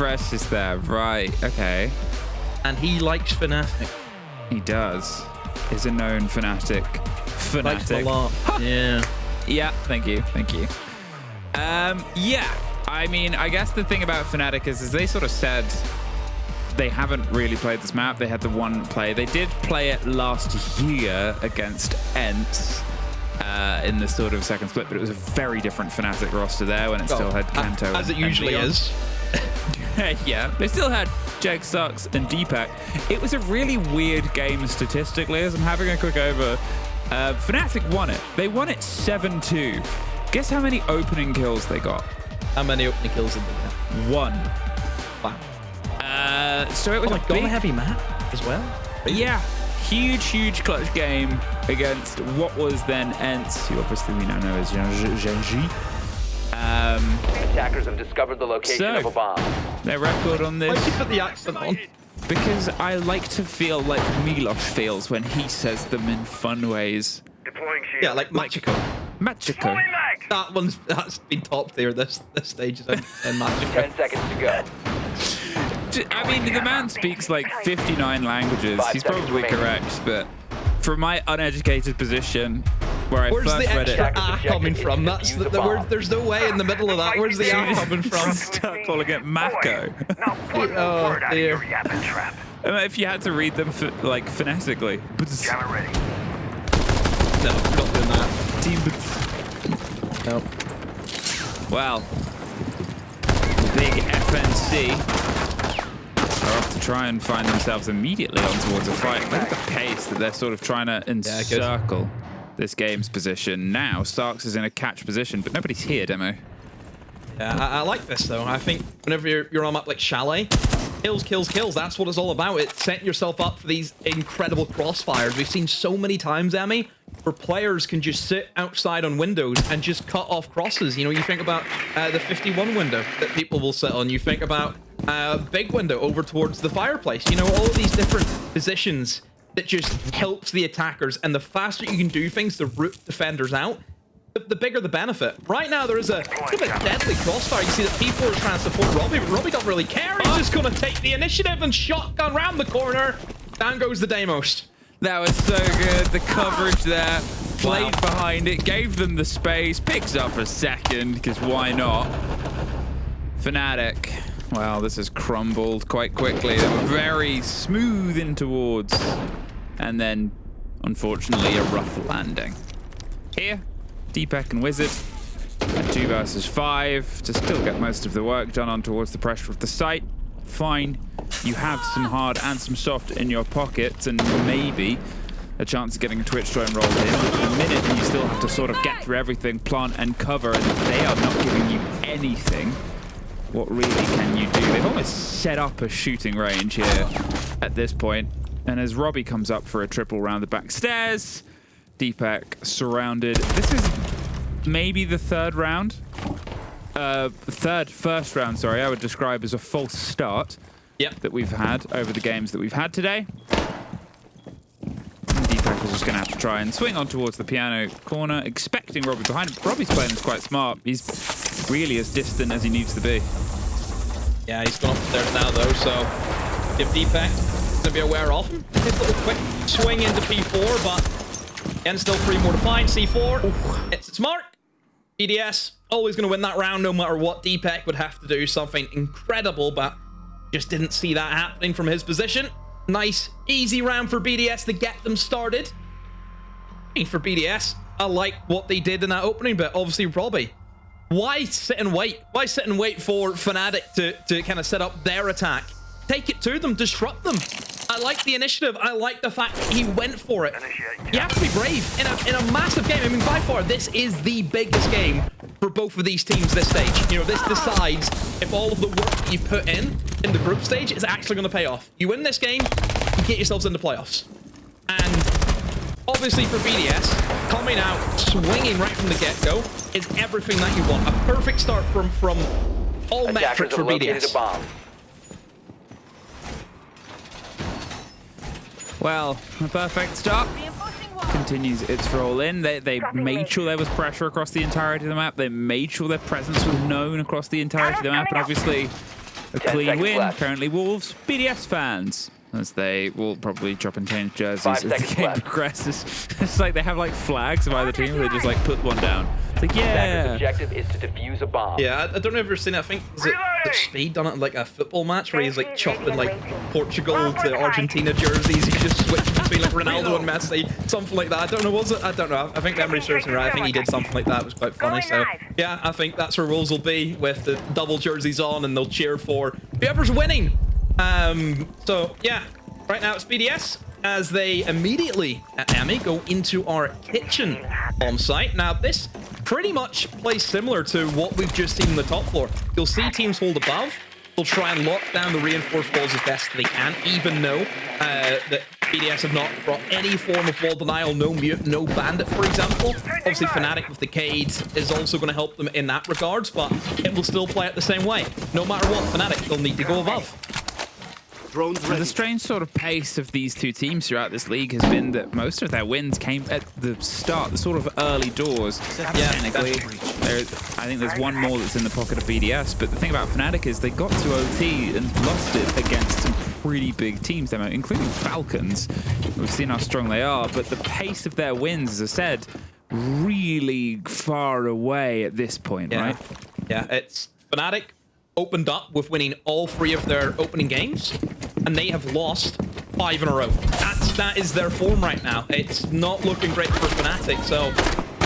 Fresh is there, right? Okay. And he likes Fnatic. He does. Is a known Fnatic. Likes him a lot. Yeah. Yeah. Thank you. Thank you. Yeah. I mean, I guess the thing about Fnatic is they sort of said they haven't really played this map. They had the one play. They did play it last year against ENT in the sort of second split, but it was a very different Fnatic roster there when it still had Kanto. As it usually is. Yeah, they still had Jag Sucks and Deepak. It was a really weird game statistically, as I'm having a quick over. Fnatic won it. They won it 7-2. Guess how many opening kills they got? How many opening kills did they get? 1. Wow. So it was a big, heavy map as well. Yeah, huge clutch game against what was then ENT, who obviously we now know as Genji. Attackers have discovered the location of a bomb. Their record on this. Why did you put the accent on? Because I like to feel like Milos feels when he says them in fun ways. Deploying shield. Yeah, like Machiko. Machiko. That's been top tier this stage in Machiko. 10 seconds to go. I mean, the man speaks like 59 languages. He's probably correct, but from my uneducated position, where I Where's first the read it, extra A coming from? That's the word. There's no way in the middle of that. Where's the A coming from? start calling it Mako. Oh dear. If you had to read them like phonetically. No, not doing that. No. Well, big FNC are off to try and find themselves immediately on towards a fight. Look at the pace that they're sort of trying to encircle this game's position. Now, Starks is in a catch position, but nobody's here, Demo. Yeah, I like this though. I think whenever you're on a map like Chalet, kills. That's what it's all about. It's setting yourself up for these incredible crossfires. We've seen so many times, Emmy, where players can just sit outside on windows and just cut off crosses. You know, you think about the 51 window that people will sit on. You think about big window over towards the fireplace. You know, all of these different positions that just helps the attackers. And the faster you can do things to root defenders out, the bigger the benefit. Right now, there is a bit of a deadly crossfire. You see that people are trying to support Robbie, but Robbie don't really care. He's just going to take the initiative and shotgun round the corner. Down goes the Deimos. That was so good. The coverage there, played behind it, gave them the space, picks up a second, because why not? Fnatic. Well, this has crumbled quite quickly. They were very smooth in towards, and then, unfortunately, a rough landing. Here, Deepak and Wizard at 2 versus 5 to still get most of the work done on towards the pressure of the site. Fine. You have some hard and some soft in your pockets, and maybe a chance of getting a Twitch drone rolled in. But in a minute, you still have to sort of get through everything, plant and cover, and they are not giving you anything. What really can you do? They've almost set up a shooting range here at this point. And as Robbie comes up for a triple round the back stairs, Deepak surrounded. This is maybe the third round. First round, sorry, I would describe as a false start that we've had over the games that we've had today. And Deepak is just going to have to try and swing on towards the piano corner, expecting Robbie behind him. Robbie's playing this quite smart. He's really as distant as he needs to be. Yeah, he's gone upstairs now, though, so if Deepak is going to be aware of him, his little quick swing into P4, but again, still 3 more to find. C4, it's its mark. BDS, always going to win that round no matter what. Deepak would have to do something incredible, but just didn't see that happening from his position. Nice, easy round for BDS to get them started. For BDS, I like what they did in that opening bit. Obviously, Robbie, why sit and wait? Why sit and wait for Fnatic to kind of set up their attack? Take it to them, disrupt them. I like the initiative. I like the fact that he went for it. You have to be brave in a massive game. I mean, by far, this is the biggest game for both of these teams this stage. You know, this decides if all of the work that you put in the group stage is actually going to pay off. You win this game, you get yourselves into playoffs. And obviously for BDS, coming out, swinging right from the get-go is everything that you want. A perfect start from all metrics for BDS. Well, a perfect start. Continues its roll in. They made sure there was pressure across the entirety of the map. They made sure their presence was known across the entirety of the map. And obviously, A 10 clean seconds win. left. Currently Wolves BDS fans, as they will probably chop and change jerseys 5 as the seconds game left. progresses. It's like they have like flags of either team, they just like put one down. It's like, Attacker's yeah. objective is to defuse a bomb. Yeah, I don't know if you've seen it. I think is it Speed done it in like a football match where he's like chopping like Portugal to Argentina jerseys. He just switched between like Ronaldo and Messi, something like that. I don't know, was it? I don't know. I think memory serves me right. I think he did something like that. It was quite funny. So yeah, I think that's where Wolves will be with the double jerseys on, and they'll cheer for whoever's winning. So yeah, right now it's BDS as they immediately at Emmy go into our kitchen on site. Now this pretty much plays similar to what we've just seen on the top floor. You'll see teams hold above. They'll try and lock down the reinforced walls as best they can, even though that BDS have not brought any form of wall denial, no mute, no bandit, for example. Obviously, Fnatic with the Cades is also going to help them in that regards, but it will still play it the same way. No matter what, Fnatic, they'll need to go above. And the strange sort of pace of these two teams throughout this league has been that most of their wins came at the start, the sort of early doors. Yeah, Technically, I think there's one more that's in the pocket of BDS, but the thing about Fnatic is they got to OT and lost it against some pretty big teams, including Falcons. We've seen how strong they are, but the pace of their wins, as I said, really far away at this point, right? Yeah, it's Fnatic opened up with winning all 3 of their opening games, and they have lost 5 in a row. That is their form right now. It's not looking great for Fnatic, so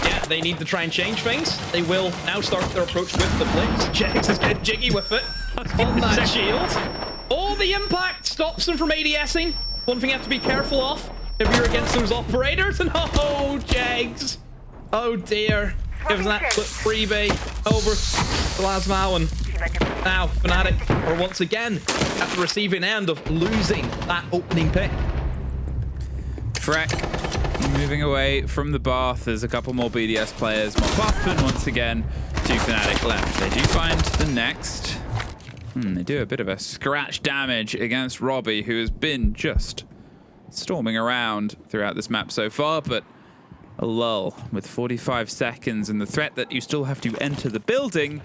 yeah, they need to try and change things. They will now start their approach with the Blitz. Jax is getting jiggy with it on that shield. Oh, the impact stops them from ADSing. One thing you have to be careful of if you're against those operators. And oh, Jags. Oh dear. Gives that flip freebie over to Lasmau, and now Fnatic are once again at the receiving end of losing that opening pick. Freck moving away from the bath. There's a couple more BDS players mop up, and once again, 2 Fnatic left. They do find the next. They do a bit of a scratch damage against Robbie, who has been just storming around throughout this map so far, but a lull with 45 seconds and the threat that you still have to enter the building.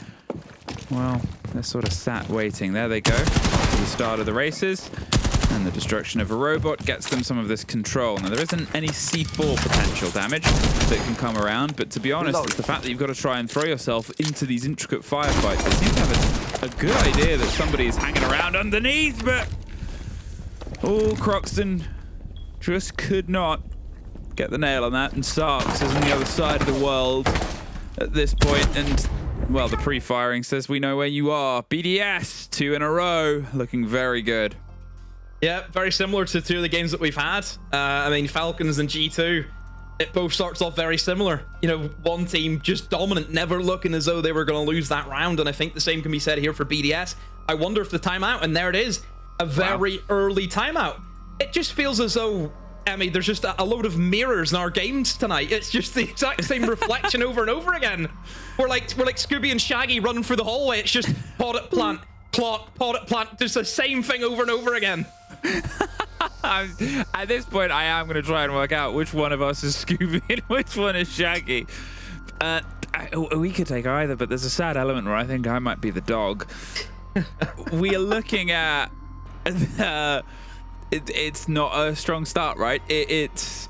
Well, they're sort of sat waiting. There they go, to the start of the races. And the destruction of a robot gets them some of this control. Now, there isn't any C4 potential damage that can come around, but to be honest, it's the fact that you've got to try and throw yourself into these intricate firefights. They seem to have a good idea that somebody is hanging around underneath, but... Oh, Croxton just could not get the nail on that, and Sarks is on the other side of the world at this point, and... Well, the pre-firing says we know where you are. BDS, 2 in a row, looking very good. Yeah, very similar to 2 of the games that we've had. I mean, Falcons and G2, it both starts off very similar. You know, one team just dominant, never looking as though they were going to lose that round, and I think the same can be said here for BDS. I wonder if the timeout, and there it is, a very early timeout. It just feels as though, Emmy, there's just a load of mirrors in our games tonight. It's just the exact same reflection over and over again. We're like Scooby and Shaggy running through the hallway. It's just pod at plant, clock, pod at plant. Just the same thing over and over again. At this point, I am going to try and work out which one of us is Scooby and which one is Shaggy. We could take either, but there's a sad element where I think I might be the dog. We are looking at... It's not a strong start, right? It's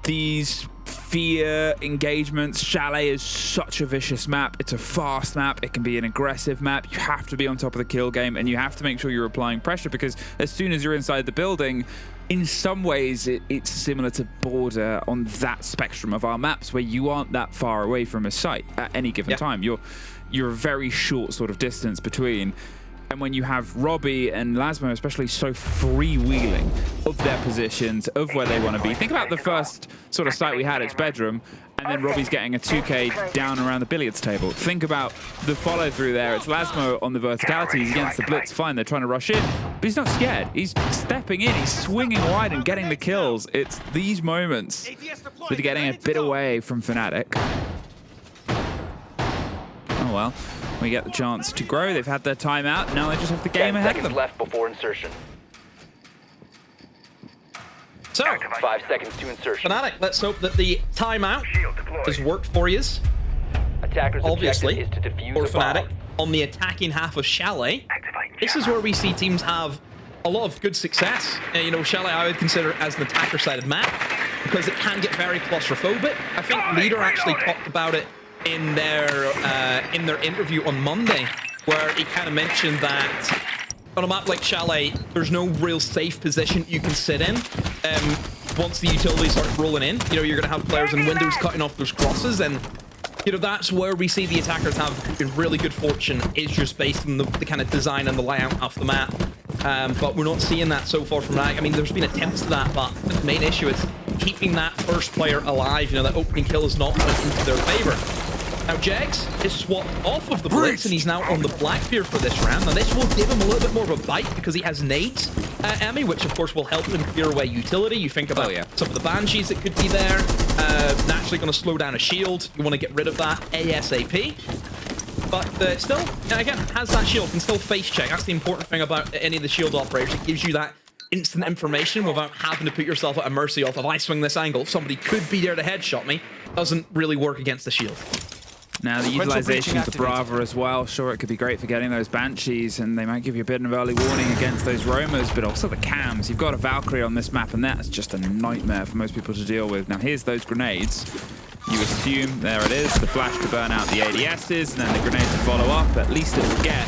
these fear engagements. Chalet is such a vicious map. It's a fast map. It can be an aggressive map. You have to be on top of the kill game, and you have to make sure you're applying pressure, because as soon as you're inside the building, in some ways, it's similar to Border on that spectrum of our maps, where you aren't that far away from a site at any given time. You're a very short sort of distance between. And when you have Robbie and Lasmo especially so freewheeling of their positions, of where they want to be. Think about the first sort of site we had, its bedroom, and then Robbie's getting a 2K down around the billiards table. Think about the follow through there. It's Lasmo on the verticality. He's against the blitz, fine, they're trying to rush in, but he's not scared. He's stepping in, he's swinging wide and getting the kills. It's these moments that are getting a bit away from Fnatic. Oh well. We get the chance to grow. They've had their timeout. Now they just have the game ahead of them. 10 seconds left before insertion. So, 5 seconds to insertion. Fnatic, let's hope that the timeout has worked for you. Attacker's Obviously, objective is to defuse for a bomb. Fnatic on the attacking half of Chalet. this is where we see teams have a lot of good success. You know, Chalet I would consider as an attacker-sided map because it can get very claustrophobic. I think Leader actually talked about it in their interview on Monday, where he kind of mentioned that on a map like Chalet, there's no real safe position you can sit in. Once the utilities start rolling in, you know, you're going to have players in windows cutting off those crosses, and you know, that's where we see the attackers have really good fortune, is just based on the kind of design and the layout of the map. But we're not seeing that so far from Fnatic. I mean, there's been attempts to that, but the main issue is keeping that first player alive. You know, that opening kill is not went into their favor. Now, Jags is swapped off of the Blitz, and he's now on the Blackbeard for this round. Now, this will give him a little bit more of a bite because he has nades, Emmy, which, of course, will help him clear away utility. You think about some of the Banshees that could be there. Naturally going to slow down a shield. You want to get rid of that ASAP. But still, again, has that shield, can still face check. That's the important thing about any of the shield operators. It gives you that instant information without having to put yourself at a mercy of, if I swing this angle, somebody could be there to headshot me. Doesn't really work against the shield. Now, the utilization of the Brava as well, sure, it could be great for getting those Banshees, and they might give you a bit of early warning against those Roamers, but also the cams. You've got a Valkyrie on this map, and that's just a nightmare for most people to deal with. Now, here's those grenades. You assume, there it is, the flash to burn out the ADSs, and then the grenade to follow up. At least it will get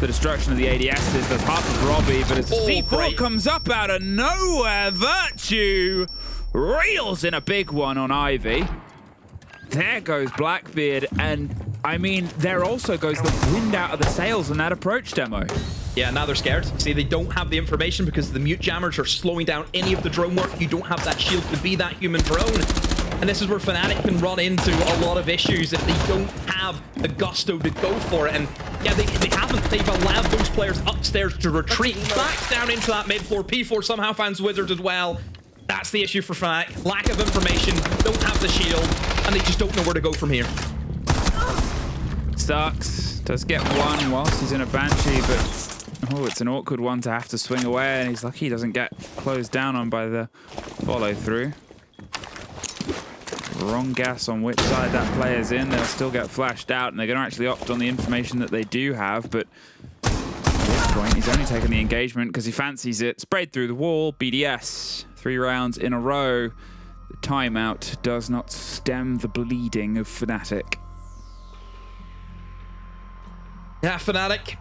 the destruction of the ADSs. There's half of Robbie, but as the C4 comes up out of nowhere, Virtue reels in a big one on Ivy. There goes Blackbeard, and I mean, there also goes the wind out of the sails in that approach demo. Yeah, now they're scared. See, they don't have the information because the mute jammers are slowing down any of the drone work. You don't have that shield to be that human drone. And this is where Fnatic can run into a lot of issues if they don't have the gusto to go for it. And yeah, they haven't. They've allowed those players upstairs to retreat back down into that mid floor. P4 somehow finds Wizard as well. That's the issue for Fnatic. Lack of information, don't have the shield, and they just don't know where to go from here. Starks does get one whilst he's in a Banshee, but oh, it's an awkward one to have to swing away, and he's lucky he doesn't get closed down on by the follow-through. Wrong guess on which side that player's in. They'll still get flashed out, and they're going to actually opt on the information that they do have, but at this point, he's only taken the engagement because he fancies it. Sprayed through the wall, BDS. 3 rounds in a row. The timeout does not stem the bleeding of Fnatic. Yeah, Fnatic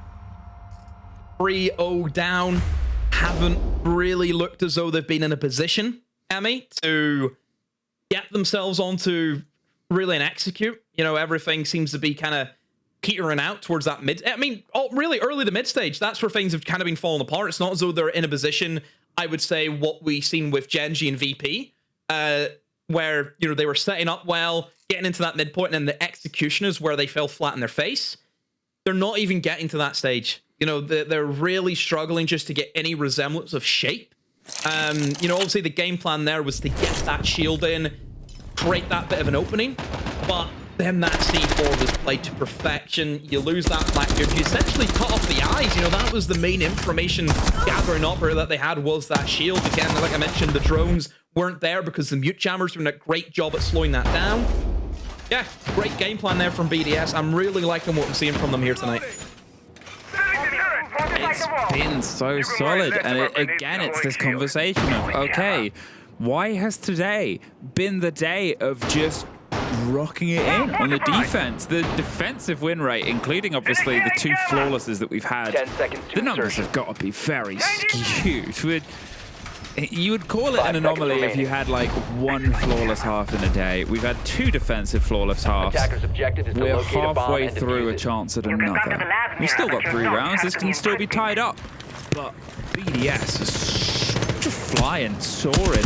3-0 down. Haven't really looked as though they've been in a position, Emmy, to get themselves onto really and execute. You know, everything seems to be kind of petering out towards that mid. I mean, really early to mid stage. That's where things have kind of been falling apart. It's not as though they're in a position, I would say, what we've seen with Genji and VP, where, you know, they were setting up well, getting into that midpoint, and then the execution is where they fell flat in their face. They're not even getting to that stage. You know, they're really struggling just to get any resemblance of shape. You know, obviously the game plan there was to get that shield in, create that bit of an opening, but then that C4 was played to perfection. You lose that Blackbeard. You essentially cut off the eyes. You know, that was the main information gathering opera that they had, was that shield. Again, like I mentioned, the drones weren't there because the mute jammers were doing a great job at slowing that down. Yeah, great game plan there from BDS. I'm really liking what we're seeing from them here tonight. It's been so solid, and again, it's this conversation of, okay, why has today been the day of just rocking it in on the defense? The defensive win rate, including obviously the 2 flawlesses that we've had, the numbers have got to be very skewed. You would call it an anomaly if you had like 1 flawless half in a day. We've had 2 defensive flawless halves. We're halfway through a chance at another. We've still got 3 rounds. This can still be tied up. But BDS is just flying, soaring.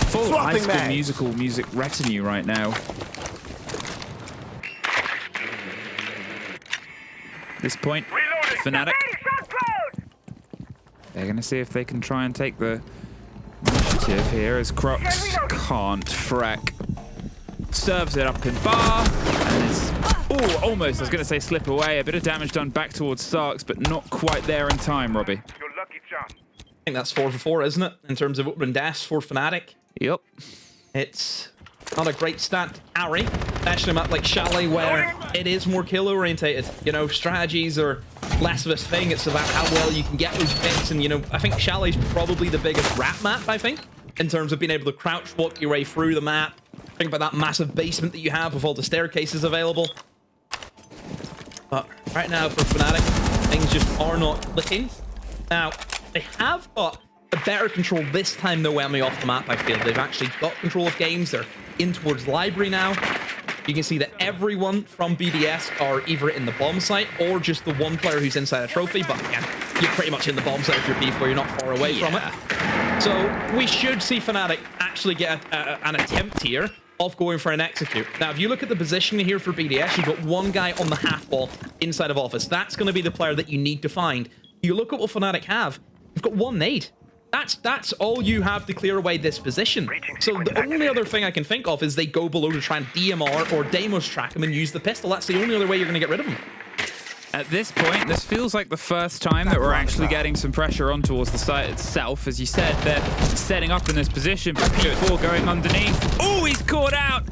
Full High School music retinue right now. This point, Fnatic. They're going to see if they can try and take the initiative here, as Crocs can't. Freck serves it up in bar, and it's almost, I was going to say slip away. A bit of damage done back towards Starks, but not quite there in time, Robbie. I think that's 4 for 4, isn't it? In terms of opening dash for Fnatic. Yep. It's not a great stat to carry, especially a map like Chalet where it is more kill orientated. You know, strategies are less of a thing. It's about how well you can get those picks. And, you know, I think Chalet's probably the biggest rat map, I think, in terms of being able to crouch walk your way through the map. Think about that massive basement that you have with all the staircases available. But right now for Fnatic, things just are not clicking. Now, they have got a better control this time, though, Emmy off the map, I feel. They've actually got control of games. They're in towards library now. You can see that everyone from BDS are either in the bomb site or just the one player who's inside a trophy. But again, you're pretty much in the bomb site if you're B4. You're not far away from it. So we should see Fnatic actually get an attempt here of going for an execute. Now, if you look at the position here for BDS, you've got one guy on the half wall inside of office. That's going to be the player that you need to find. You look at what Fnatic have. You've got one nade. That's all you have to clear away this position. So the only other thing I can think of is they go below to try and DMR or Deimos track him and use the pistol. That's the only other way you're going to get rid of him. At this point, this feels like the first time that we're actually getting some pressure on towards the site itself. As you said, they're setting up in this position, but P4 going underneath. Oh, he's caught out!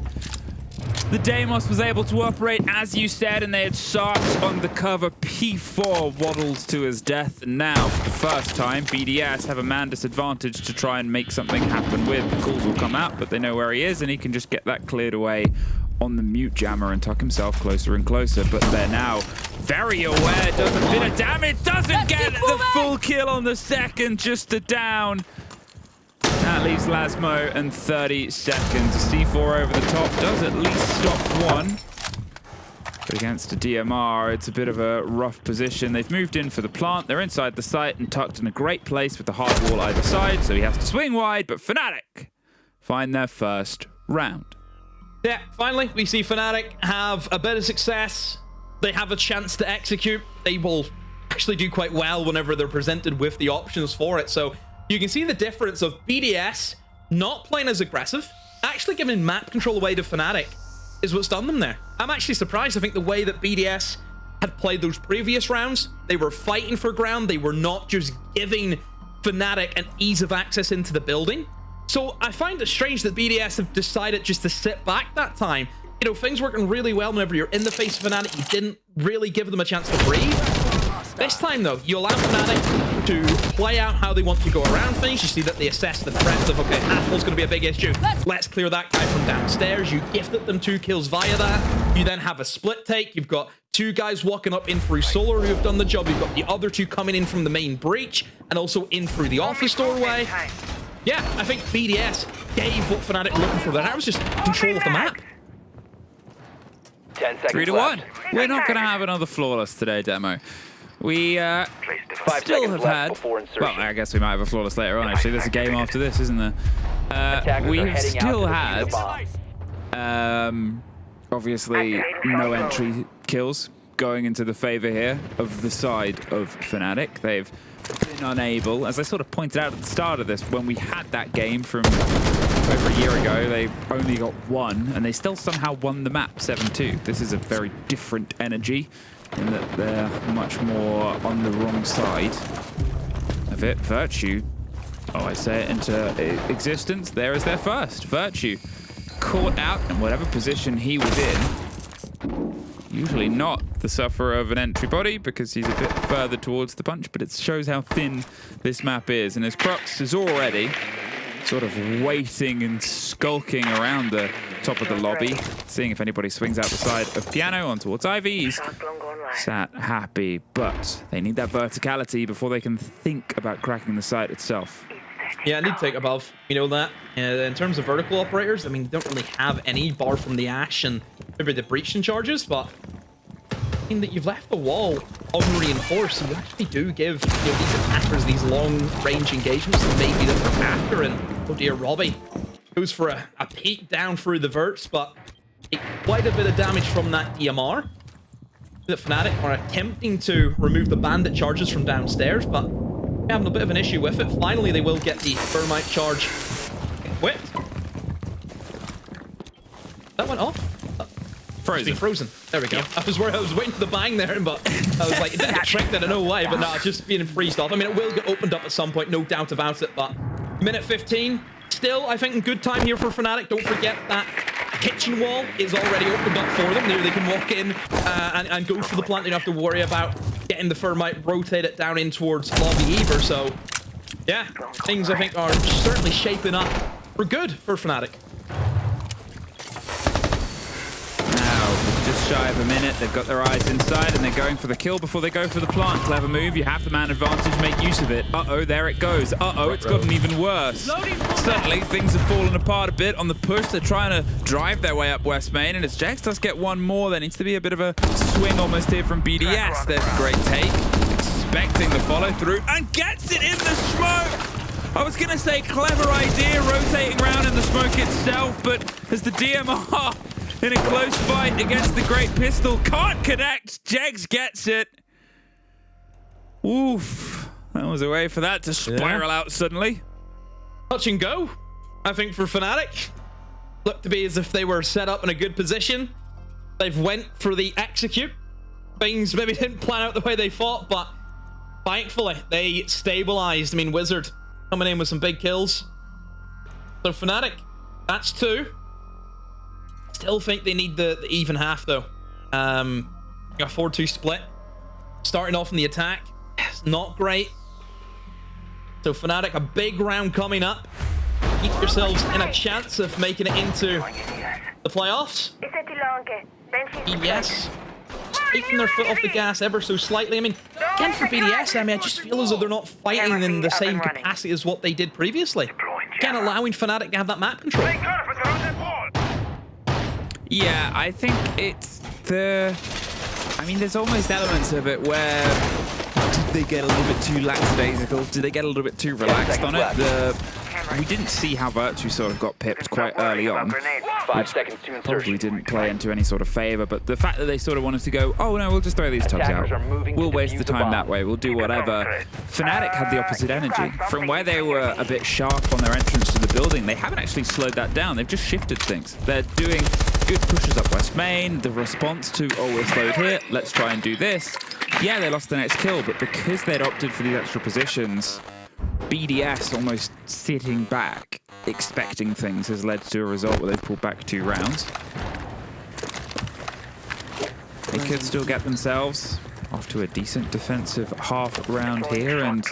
The Deimos was able to operate, as you said, and they had Sarks on the cover. P4 waddles to his death, and now, for the first time, BDS have a man disadvantage to try and make something happen with. The calls will come out, but they know where he is, and he can just get that cleared away on the mute jammer and tuck himself closer and closer. But they're now very aware, does a bit of damage, doesn't get the full kill on the second, just a down. That leaves Lasmo and 30 seconds. C4 over the top does at least stop one. But against a DMR, it's a bit of a rough position. They've moved in for the plant. They're inside the site and tucked in a great place with the hard wall either side, so he has to swing wide, but Fnatic find their first round. Yeah, finally, we see Fnatic have a bit of success. They have a chance to execute. They will actually do quite well whenever they're presented with the options for it. So you can see the difference of BDS not playing as aggressive, actually giving map control away to Fnatic is what's done them there. I'm actually surprised. I think the way that BDS had played those previous rounds, they were fighting for ground. They were not just giving Fnatic an ease of access into the building. So I find it strange that BDS have decided just to sit back that time. You know, things working really well whenever you're in the face of Fnatic. You didn't really give them a chance to breathe. This time, though, you allow Fnatic to play out how they want to go around things. You see that they assess the threat of, okay, half-wall's going to be a big issue. Let's clear that guy from downstairs. You gifted them 2 kills via that. You then have a split take. You've got 2 guys walking up in through Solar who have done the job. You've got the other 2 coming in from the main breach and also in through the office doorway. Yeah, I think BDS gave what Fnatic were looking for. That was just control of the map. 10 seconds 3 to 1. We're not going to have another flawless today, Demo. We still have had... Well, I guess we might have a flawless later on, actually. There's a game after this, isn't there? We've still had, obviously, no entry kills going into the favor here of the side of Fnatic. They've been unable, as I sort of pointed out at the start of this, when we had that game from over a year ago, they only got 1, and they still somehow won the map 7-2. This is a very different energy in that they're much more on the wrong side of it. Virtue, I say it into existence, there is their first. Virtue caught out in whatever position he was in. Usually not the sufferer of an entry body because he's a bit further towards the punch, but it shows how thin this map is. And as Crux is already sort of waiting and skulking around the top of the lobby, seeing if anybody swings out the side of Piano on towards Ivy. He's sat happy, but they need that verticality before they can think about cracking the site itself. Yeah, I need to take above. You know that. In terms of vertical operators, I mean, they don't really have any bar from the Ash and maybe the breaching charges, but I mean that you've left the wall unreinforced, and you actually do give these attackers these long-range engagements that maybe that they're after. And oh dear, Robbie goes for a peek down through the verts, but quite a bit of damage from that DMR. The Fnatic are attempting to remove the bandit charges from downstairs, but having a bit of an issue with it. Finally, they will get the thermite charge whipped. That went off. Frozen. Frozen. There we go. Yeah. I was waiting for the bang there, but I was like, it didn't get tricked. I don't know why, but no, it's just being freezed off. I mean, it will get opened up at some point, no doubt about it, but minute 15. Still, I think, in good time here for Fnatic. Don't forget that kitchen wall is already opened up for them. There they can walk in and go for the plant. They don't have to worry about getting the Thermite, rotate it down in towards Lobby Eber. So, yeah, things I think are certainly shaping up for good for Fnatic. Now, just shy of a minute, they've got their eyes inside and they're going for the kill before they go for the plant. Clever move, you have the man advantage, make use of it. Uh-oh, there it goes. Uh-oh, it's gotten even worse. Suddenly, things have fallen apart a bit on the push. They're trying to drive their way up West Main, and as Jax does get one more, there needs to be a bit of a swing almost here from BDS. There's a great take, expecting the follow through, and gets it in the smoke! I was gonna say clever idea, rotating around in the smoke itself, but as the DMR in a close fight against the Great Pistol can't connect, Jegs gets it. Oof, that was a way for that to spiral out suddenly. Touch and go, I think, for Fnatic. Looked to be as if they were set up in a good position. They've went for the execute. Things maybe didn't plan out the way they thought, but thankfully they stabilized. I mean, Wizard coming in with some big kills. So Fnatic, that's 2. Still think they need the even half though. A 4-2 split. Starting off in the attack, it's not great. So Fnatic, a big round coming up. Keep yourselves in a chance of making it into the playoffs. BDS taking their foot off the gas ever so slightly. I mean, again for BDS, I just feel as though they're not fighting in the same capacity as what they did previously. Again, allowing Fnatic to have that map control. Yeah, I think it's the... I mean, there's almost elements of it where... Did they get a little bit too lackadaisical? Did they get a little bit too relaxed on it? We didn't see how Virtue sort of got pipped quite early on. 5 seconds to insertion. Probably didn't play into any sort of favor, but the fact that they sort of wanted to go, oh no, we'll just throw these tubs out. We'll waste the time that way. We'll do whatever. Fnatic had the opposite energy. From where they were a bit sharp on their entrance to the building, they haven't actually slowed that down. They've just shifted things. They're doing good pushes up West Main. The response to, oh, we're slowed here, let's try and do this. Yeah, they lost the next kill, but because they'd opted for these extra positions, BDS almost sitting back, expecting things, has led to a result where they've pulled back 2 rounds. They could still get themselves off to a decent defensive half round here, and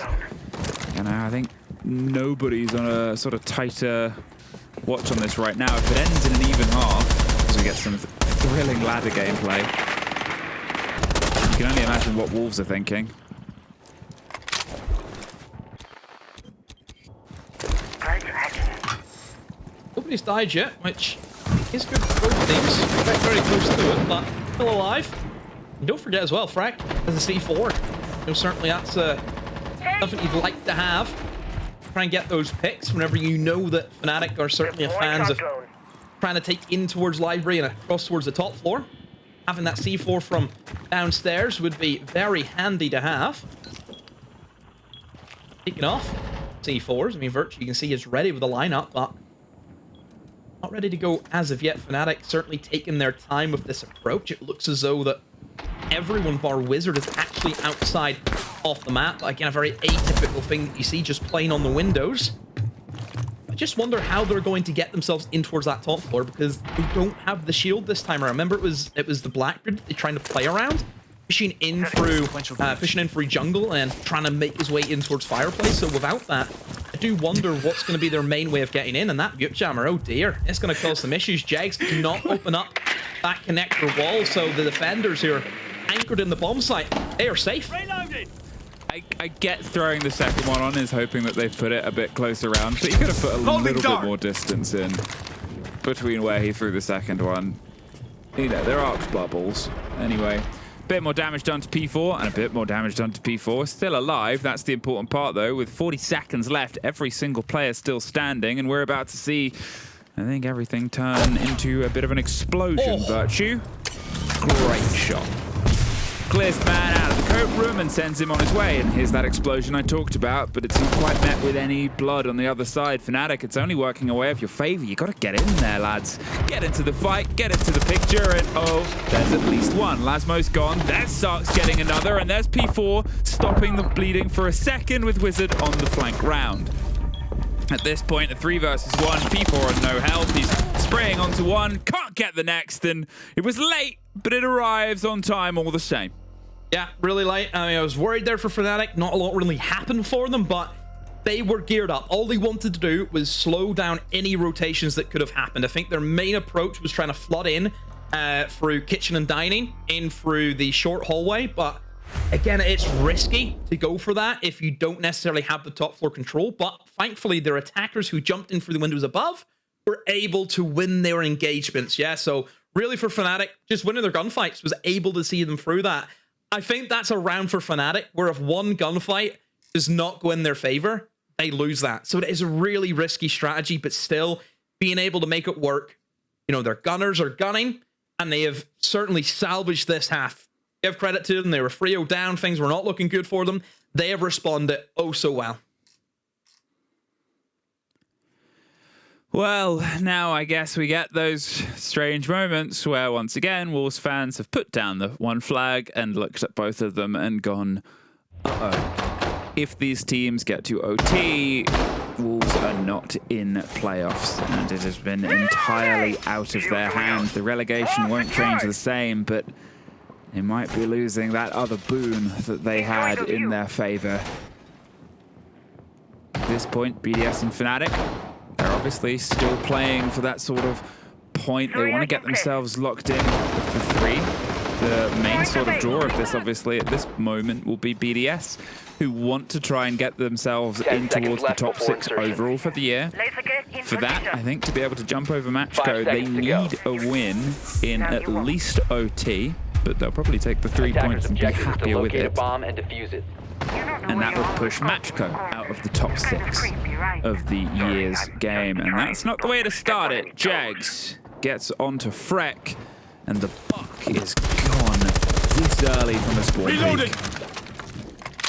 you know, I think nobody's on a sort of tighter watch on this right now. If it ends in an even half, as we get some thrilling ladder gameplay, you can only imagine what Wolves are thinking. Nobody's died yet, which is good for both teams. Very close to it, but still alive. And don't forget as well, Frack has a C4. You know, certainly that's something you'd like to have. Try and get those picks whenever you know that Fnatic are certainly fans of trying to take in towards Library and across towards the top floor. Having that C4 from downstairs would be very handy to have. Taking off C4s. I mean, Virtue, you can see, is ready with the lineup, but not ready to go as of yet. Fnatic certainly taking their time with this approach. It looks as though that everyone bar Wizard is actually outside off the map. Again, a very atypical thing that you see just playing on the windows. I just wonder how they're going to get themselves in towards that top floor, because they don't have the shield this time around. Remember, it was the Blackbeard they're trying to play around, pushing in through jungle and trying to make his way in towards Fireplace. So without that, I do wonder what's going to be their main way of getting in. And that Butte Jammer, oh dear, it's going to cause some issues. Jags do not open up that connector wall, so the defenders who are anchored in the bomb site, they are safe. I get throwing the second one on is hoping that they've put it a bit closer around, but you could have put a little bit more distance in between where he threw the second one. You know, they're arc bubbles. Anyway, bit more damage done to P4 and a bit more damage done to P4. Still alive, that's the important part though. With 40 seconds left, every single player still standing, and we're about to see, I think, everything turn into a bit of an explosion. Virtue, great shot. Clears the man out of the coat room and sends him on his way. And here's that explosion I talked about, but it's not quite met with any blood on the other side. Fnatic, it's only working away of your favor. You got to get in there, lads. Get into the fight, get into the picture, and oh, there's at least one. Lasmo's gone. There's Sark's getting another, and there's P4 stopping the bleeding for a second with Wizard on the flank round. At this point, a 3 versus 1. P4 on no health. He's spraying onto one, can't get the next, and it was late, but it arrives on time all the same. Yeah, really light. I mean, I was worried there for Fnatic. Not a lot really happened for them, but they were geared up. All they wanted to do was slow down any rotations that could have happened. I think their main approach was trying to flood in through kitchen and dining, in through the short hallway. But again, it's risky to go for that if you don't necessarily have the top floor control. But thankfully, their attackers who jumped in through the windows above were able to win their engagements. Yeah, so really for Fnatic, just winning their gunfights was able to see them through that. I think that's a round for Fnatic, where if one gunfight does not go in their favor, they lose that. So it is a really risky strategy, but still being able to make it work. You know, their gunners are gunning, and they have certainly salvaged this half. Give credit to them. They were 3-0 down. Things were not looking good for them. They have responded oh so well. Well, now I guess we get those strange moments where, once again, Wolves fans have put down the one flag and looked at both of them and gone, uh-oh. If these teams get to OT, Wolves are not in playoffs, and it has been entirely out of their hands. The relegation won't change the same, but they might be losing that other boon that they had in their favor. At this point, BDS and Fnatic, they're obviously still playing for that sort of point. They want to get themselves locked in for 3. The main sort of draw of this, obviously, at this moment will be BDS, who want to try and get themselves in towards the top 6 overall for the year. For that, I think to be able to jump over match code, they need a win in at least OT, but they'll probably take the 3 points and be happier with it. And that would push Matchco out of the top 6 of the year's game. And that's not the way to start it. Jags gets onto Freck, and the buck is gone this early from the spawn peak.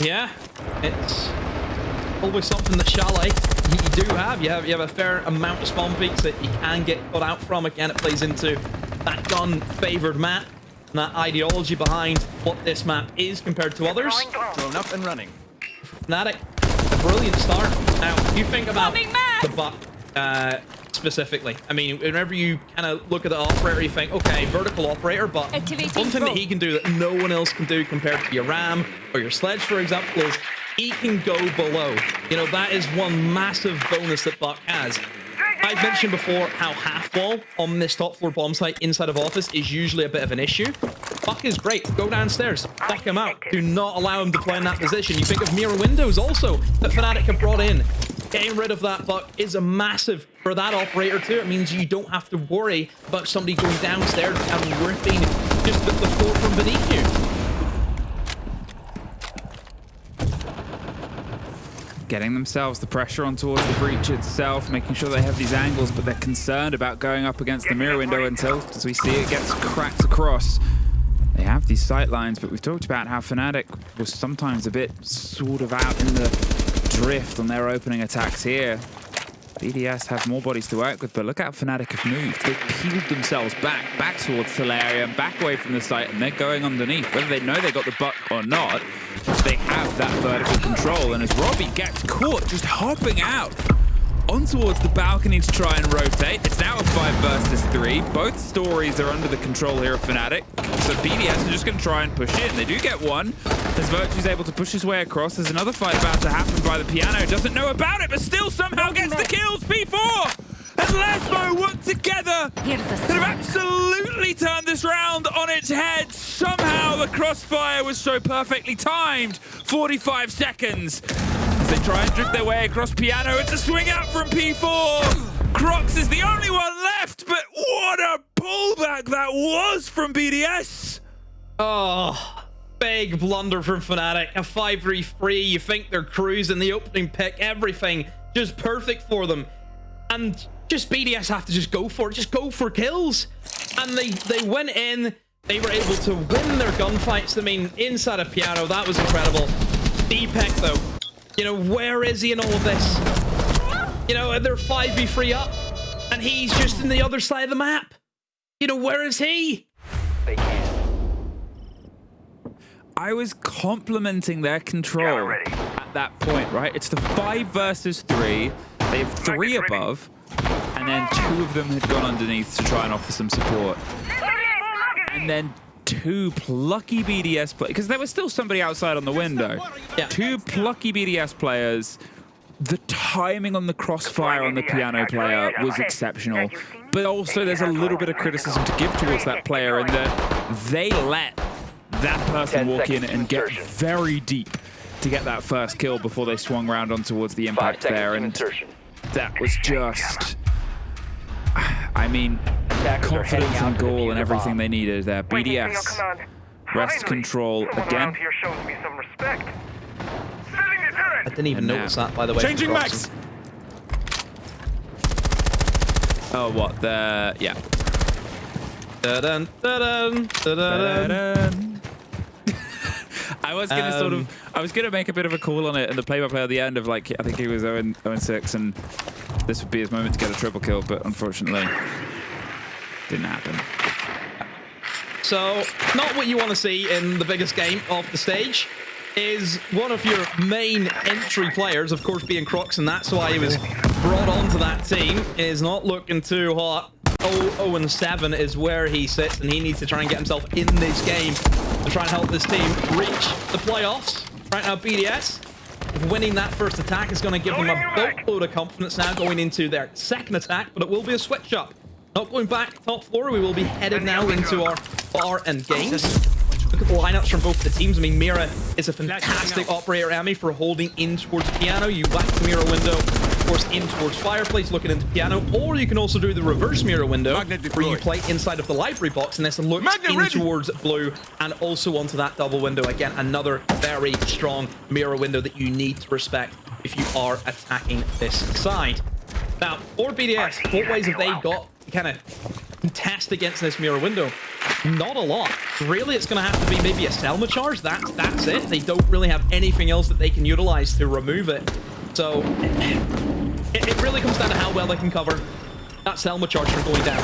Yeah, it's always something that Chalet you do have. You have a fair amount of spawn peaks that you can get cut out from. Again, it plays into that gun-favored map. And that ideology behind what this map is compared to others. Grown up and running. Fnatic, a brilliant start. Now, you think about the buck specifically. I mean, whenever you kind of look at the operator, you think, okay, vertical operator, but one thing that he can do that no one else can do compared to your Ram or your Sledge, for example, is he can go below. You know, that is one massive bonus that Buck has. I've mentioned before how half wall on this top floor bomb site inside of office is usually a bit of an issue. Buck is great. Go downstairs. Fuck him out. Do not allow him to play in that position. You think of mirror windows also that Fnatic have brought in. Getting rid of that Buck is a massive for that operator too. It means you don't have to worry about somebody going downstairs and ripping just the floor from beneath you. Getting themselves the pressure on towards the breach itself, making sure they have these angles, but they're concerned about going up against the mirror window until, as we see, it gets cracked across. They have these sight lines, but we've talked about how Fnatic was sometimes a bit sort of out in the drift on their opening attacks here. BDS have more bodies to work with, but look how Fnatic have moved. They've peeled themselves back towards Solarium, back away from the site, and they're going underneath. Whether they know they got the buck or not, they have that vertical control. And as Robbie gets caught just hopping out on towards the balcony to try and rotate, it's now a 5 versus 3. Both stories are under the control here of Fnatic. So BDS are just going to try and push in. They do get one, as Virtue's able to push his way across. There's another fight about to happen by the piano. Doesn't know about it, but still somehow gets the kills. P4 and Lesmo work together and have absolutely turned this round on its head. Somehow the crossfire was so perfectly timed. 45 seconds. As they try and drift their way across piano, it's a swing out from P4. Crocs is the only one left, but what a pullback that was from BDS. Oh, big blunder from Fnatic. A 5-3-3. You think they're cruising the opening pick, everything just perfect for them. And just BDS have to just go for it, just go for kills. And they went in, they were able to win their gunfights. I mean, inside of piano, that was incredible. Deepek though, you know, where is he in all of this? You know, they're 5v3 up, and he's just in the other side of the map. You know, where is he? They can't. I was complimenting their control at that point, right? It's the 5 versus 3. They have 3 above, and then 2 of them had gone underneath to try and offer some support. And then two plucky BDS players, because there was still somebody outside on the window. Yeah. Two plucky BDS players. The timing on the crossfire on the piano player was exceptional, but also there's a little bit of criticism to give towards that player in that they let that person walk in and get very deep to get that first kill before they swung round on towards the impact there, and that was just, I mean, confidence and goal and everything they needed there. BDS, rest control again. I didn't even notice that, by the way. Changing max! Oh, what? The... yeah. Da-dun, da-dun, da-dun. Da-dun. I was gonna I was gonna make a bit of a call on it, and the play-by-play at the end of, like, I think he was 0-6, and this would be his moment to get a triple kill, but unfortunately, didn't happen. So, not what you want to see in the biggest game off the stage is one of your main entry players, of course, being Crocs, and that's why he was brought onto that team, is not looking too hot. 0-7 is where he sits, and he needs to try and get himself in this game to try and help this team reach the playoffs. Right now, BDS, winning that first attack is going to give them a boatload of confidence now going into their second attack, but it will be a switch up. Not going back top floor, we will be headed now into our bar and games. Look at the lineups from both the teams. I mean, Mira is a fantastic operator, Amy, for holding in towards piano. You whack the Mira window, of course, in towards fireplace, looking into piano, or you can also do the reverse Mira window, where you play inside of the library box, and this looks in towards blue, and also onto that double window. Again, another very strong Mira window that you need to respect if you are attacking this side. Now, for BDS, what ways have they got to kind of contest against this Mira window? Not a lot. Really, it's going to have to be maybe a Selma charge. That's it. They don't really have anything else that they can utilize to remove it. So, it really comes down to how well they can cover that Selma charge for going down.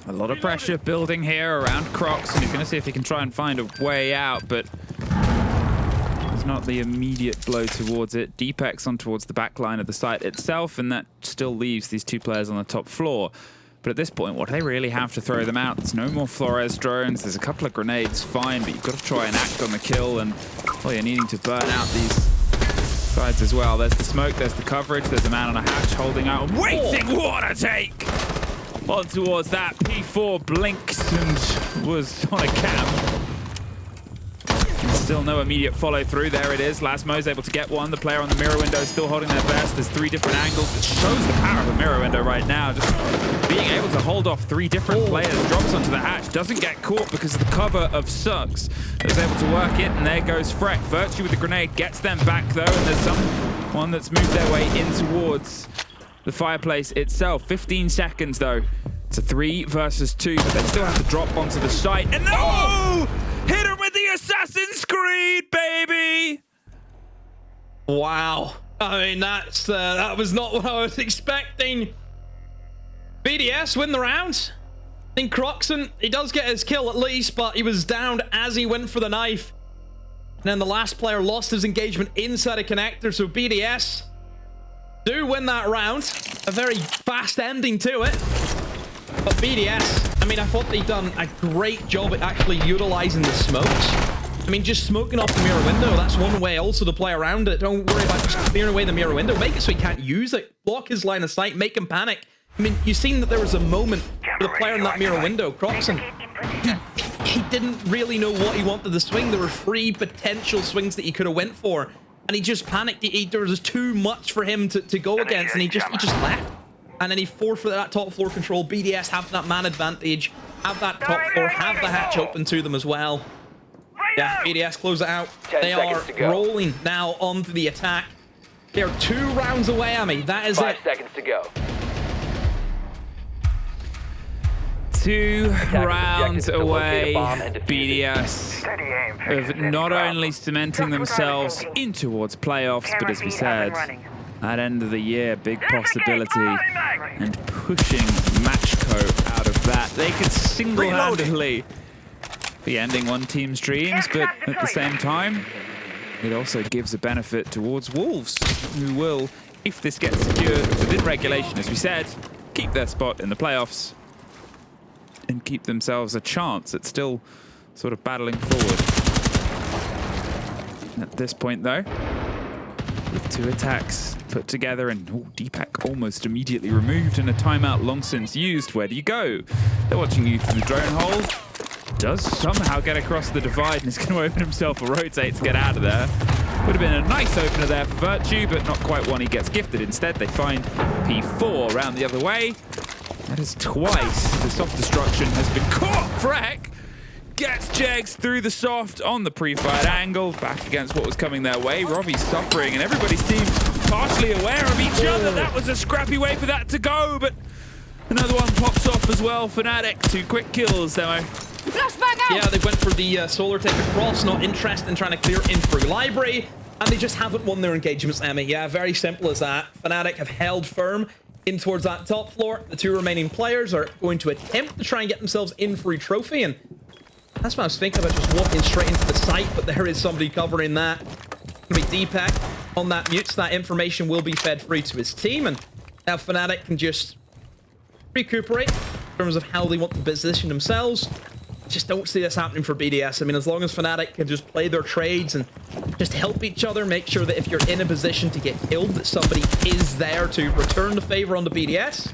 A lot of pressure building here around Crocs, and he's going to see if he can try and find a way out, but there's not the immediate blow towards it. Deepex on towards the back line of the site itself, and that still leaves these two players on the top floor. But at this point, what do they really have to throw them out? There's no more Flores drones. There's a couple of grenades, fine, but you've got to try and act on the kill, and well, you're needing to burn out these sides as well. There's the smoke, there's the coverage, there's a man on a hatch holding out, waiting water take on towards that. P4 blinks and was on a cam. Still no immediate follow through. There it is. Lasmo's able to get one. The player on the mirror window is still holding their best. There's three different angles. It shows the power of a mirror window right now. Just being able to hold off three different players. Drops onto the hatch. Doesn't get caught because of the cover of Suggs. Is able to work it, and there goes Freck. Virtue with the grenade gets them back though, and there's someone that's moved their way in towards the fireplace itself. 15 seconds though. It's a 3 versus 2, but they still have to drop onto the site. And no! Hit him with the Assassin's Creed, baby! Wow. I mean, that was not what I was expecting. BDS win the round. I think Croxon, he does get his kill at least, but he was downed as he went for the knife. And then the last player lost his engagement inside a connector, so BDS do win that round. A very fast ending to it. But BDS, I mean, I thought they'd done a great job at actually utilizing the smokes. I mean, just smoking off the mirror window, that's one way also to play around it. Don't worry about just clearing away the mirror window. Make it so he can't use it. Block his line of sight, make him panic. I mean, you've seen that there was a moment for the player in that mirror window, Croxon. He didn't really know what he wanted to swing. There were 3 potential swings that he could have went for. And he just panicked. There was too much for him to go against, and he just left. And then he forfeited that top floor control. BDS have that man advantage, have that top floor, have the hatch open to them as well. Yeah, BDS close it out. They are rolling now onto the attack. They're 2 rounds away, Amy. That is 5 seconds to go. 2 rounds away. BDS of not only cementing themselves in towards playoffs, but as we said, at end of the year, big possibility, and pushing Matchco out of that. They could single-handedly be ending one team's dreams, but at the same time, it also gives a benefit towards Wolves, who will, if this gets secured within regulation, as we said, keep their spot in the playoffs. and keep themselves a chance at still sort of battling forward. At this point, though, with 2 attacks put together and Deepak almost immediately removed and a timeout long since used. Where do you go? They're watching you through the drone hole. Does somehow get across the divide and is going to open himself a rotate to get out of there. Would have been a nice opener there for Virtue, but not quite one he gets gifted. Instead, they find P4 around the other way. That is twice the soft destruction has been caught. Freck gets Jegs through the soft on the pre-fired angle, back against what was coming their way. Robbie's suffering, and everybody seems partially aware of each other. That was a scrappy way for that to go, but another one pops off as well. Fnatic, 2 quick kills, Demo. Yeah, they went for the solar take across, not interested in trying to clear in through library, and they just haven't won their engagements, Emmy. Yeah, very simple as that. Fnatic have held firm in towards that top floor. The 2 remaining players are going to attempt to try and get themselves in for a trophy, and that's what I was thinking about, just walking straight into the site, but there is somebody covering that. It's going to be Deepak on that mute, so that information will be fed free to his team, and now Fnatic can just recuperate in terms of how they want to position themselves. Just don't see this happening for BDS. I mean, as long as Fnatic can just play their trades and just help each other, make sure that if you're in a position to get killed, that somebody is there to return the favor on the BDS.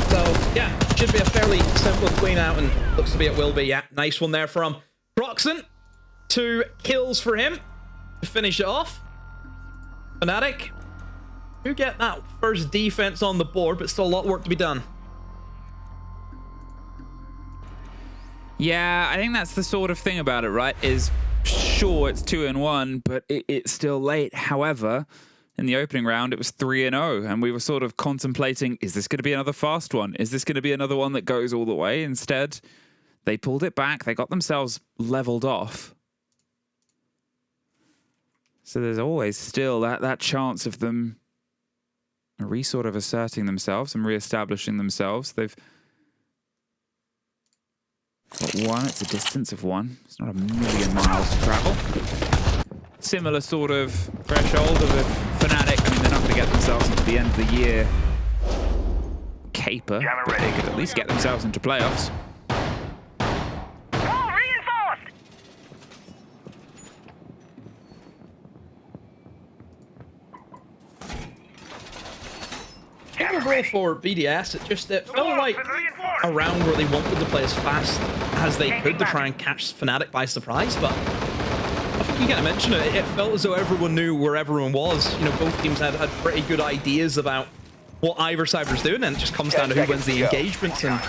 So, yeah, should be a fairly simple clean out, and looks to be it will be. Yeah, nice one there from Proxen. 2 kills for him to finish it off. Fnatic do get that first defense on the board, but still a lot of work to be done. Yeah, I think that's the sort of thing about it, right? Is sure, it's 2-1, but it's still late. However, in the opening round, it was 3-0, and we were sort of contemplating, is this going to be another fast one? Is this going to be another one that goes all the way? Instead, they pulled it back. They got themselves leveled off. So there's always still that chance of them sort of asserting themselves and re-establishing themselves. They've got 1. It's a distance of 1. It's not a million miles to travel. Similar sort of threshold of a Fnatic. I mean, they're not going to get themselves into the end of the year caper, but they could at least get themselves into playoffs. Overall for BDS, it felt like a round where they wanted to play as fast as they could to try and catch Fnatic by surprise, but I think you kind of mentioned it. It felt as though everyone knew where everyone was. You know, both teams had pretty good ideas about what either side was doing, and it just comes down to who wins the engagements. And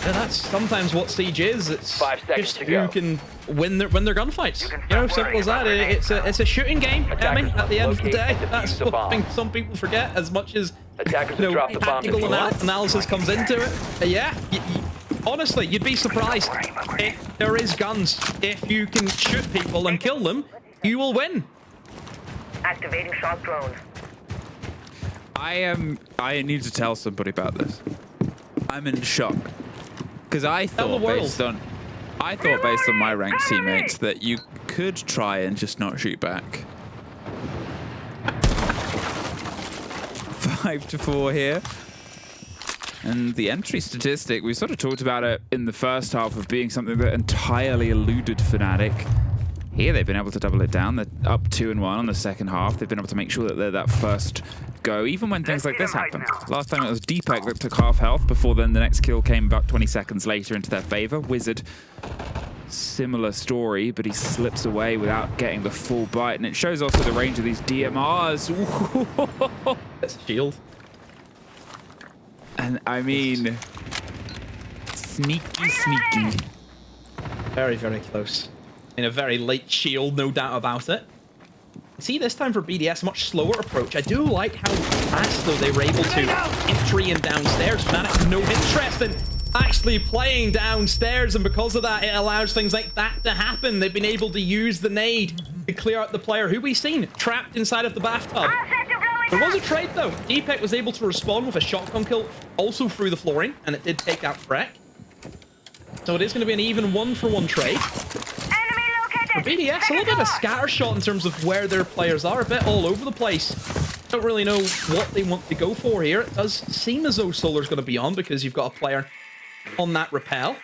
yeah, that's sometimes what Siege is. It's just who can win their gunfights. You know, simple as that. It's a shooting game, Emmy, at the end of the day. That's what I think some people forget, as much as, you know, tactical analysis comes into it. Yeah, honestly, you'd be surprised if there is guns. If you can shoot people and kill them, you will win. Activating shock drone. I need to tell somebody about this. I'm in shock. Because I thought based on my ranked teammates that you could try and just not shoot back. 5-4 here. And the entry statistic, we sort of talked about it in the first half of being something that entirely eluded Fnatic. Here they've been able to double it down. They're up 2-1 on the second half. They've been able to make sure that they're that first go, even when things like this happen. Last time it was Deepak that took half health. Before then, the next kill came about 20 seconds later into their favor. Wizard, similar story, but he slips away without getting the full bite. And it shows also the range of these DMRs. That's a shield. And I mean, sneaky, sneaky. Very, very close. In a very late shield, no doubt about it. See, this time for BDS, a much slower approach. I do like how fast, though, they were able to entry and downstairs. Fnatic have no interest in actually playing downstairs, and because of that, it allows things like that to happen. They've been able to use the nade to clear out the player who we've seen trapped inside of the bathtub. There was a trade, though. Deepak was able to respond with a shotgun kill also through the flooring, and it did take out Freck. So it is going to be an even 1-for-1 trade. For BDS, a little bit of a scatter shot in terms of where their players are, a bit all over the place. Don't really know what they want to go for here. It does seem as though Solar's going to be on because you've got a player on that repel.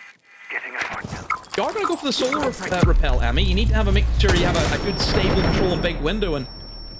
You are going to go for the solar repel, Emmy. You need to make sure you have a good, stable control and big window, and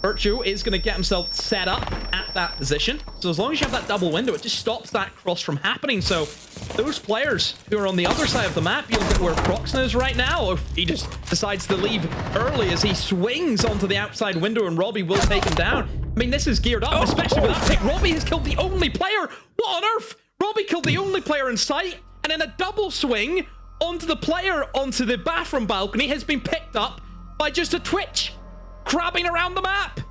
Virtue is going to get himself set up at that position. So as long as you have that double window, it just stops that cross from happening. So those players who are on the other side of the map, you look at where Proxen is right now, or he just decides to leave early as he swings onto the outside window, and Robbie will take him down. I mean, this is geared up, especially with that pick. Robbie has killed the only player. What on earth? Robbie killed the only player in sight, and then a double swing onto the player onto the bathroom balcony has been picked up by just a Twitch crabbing around the map.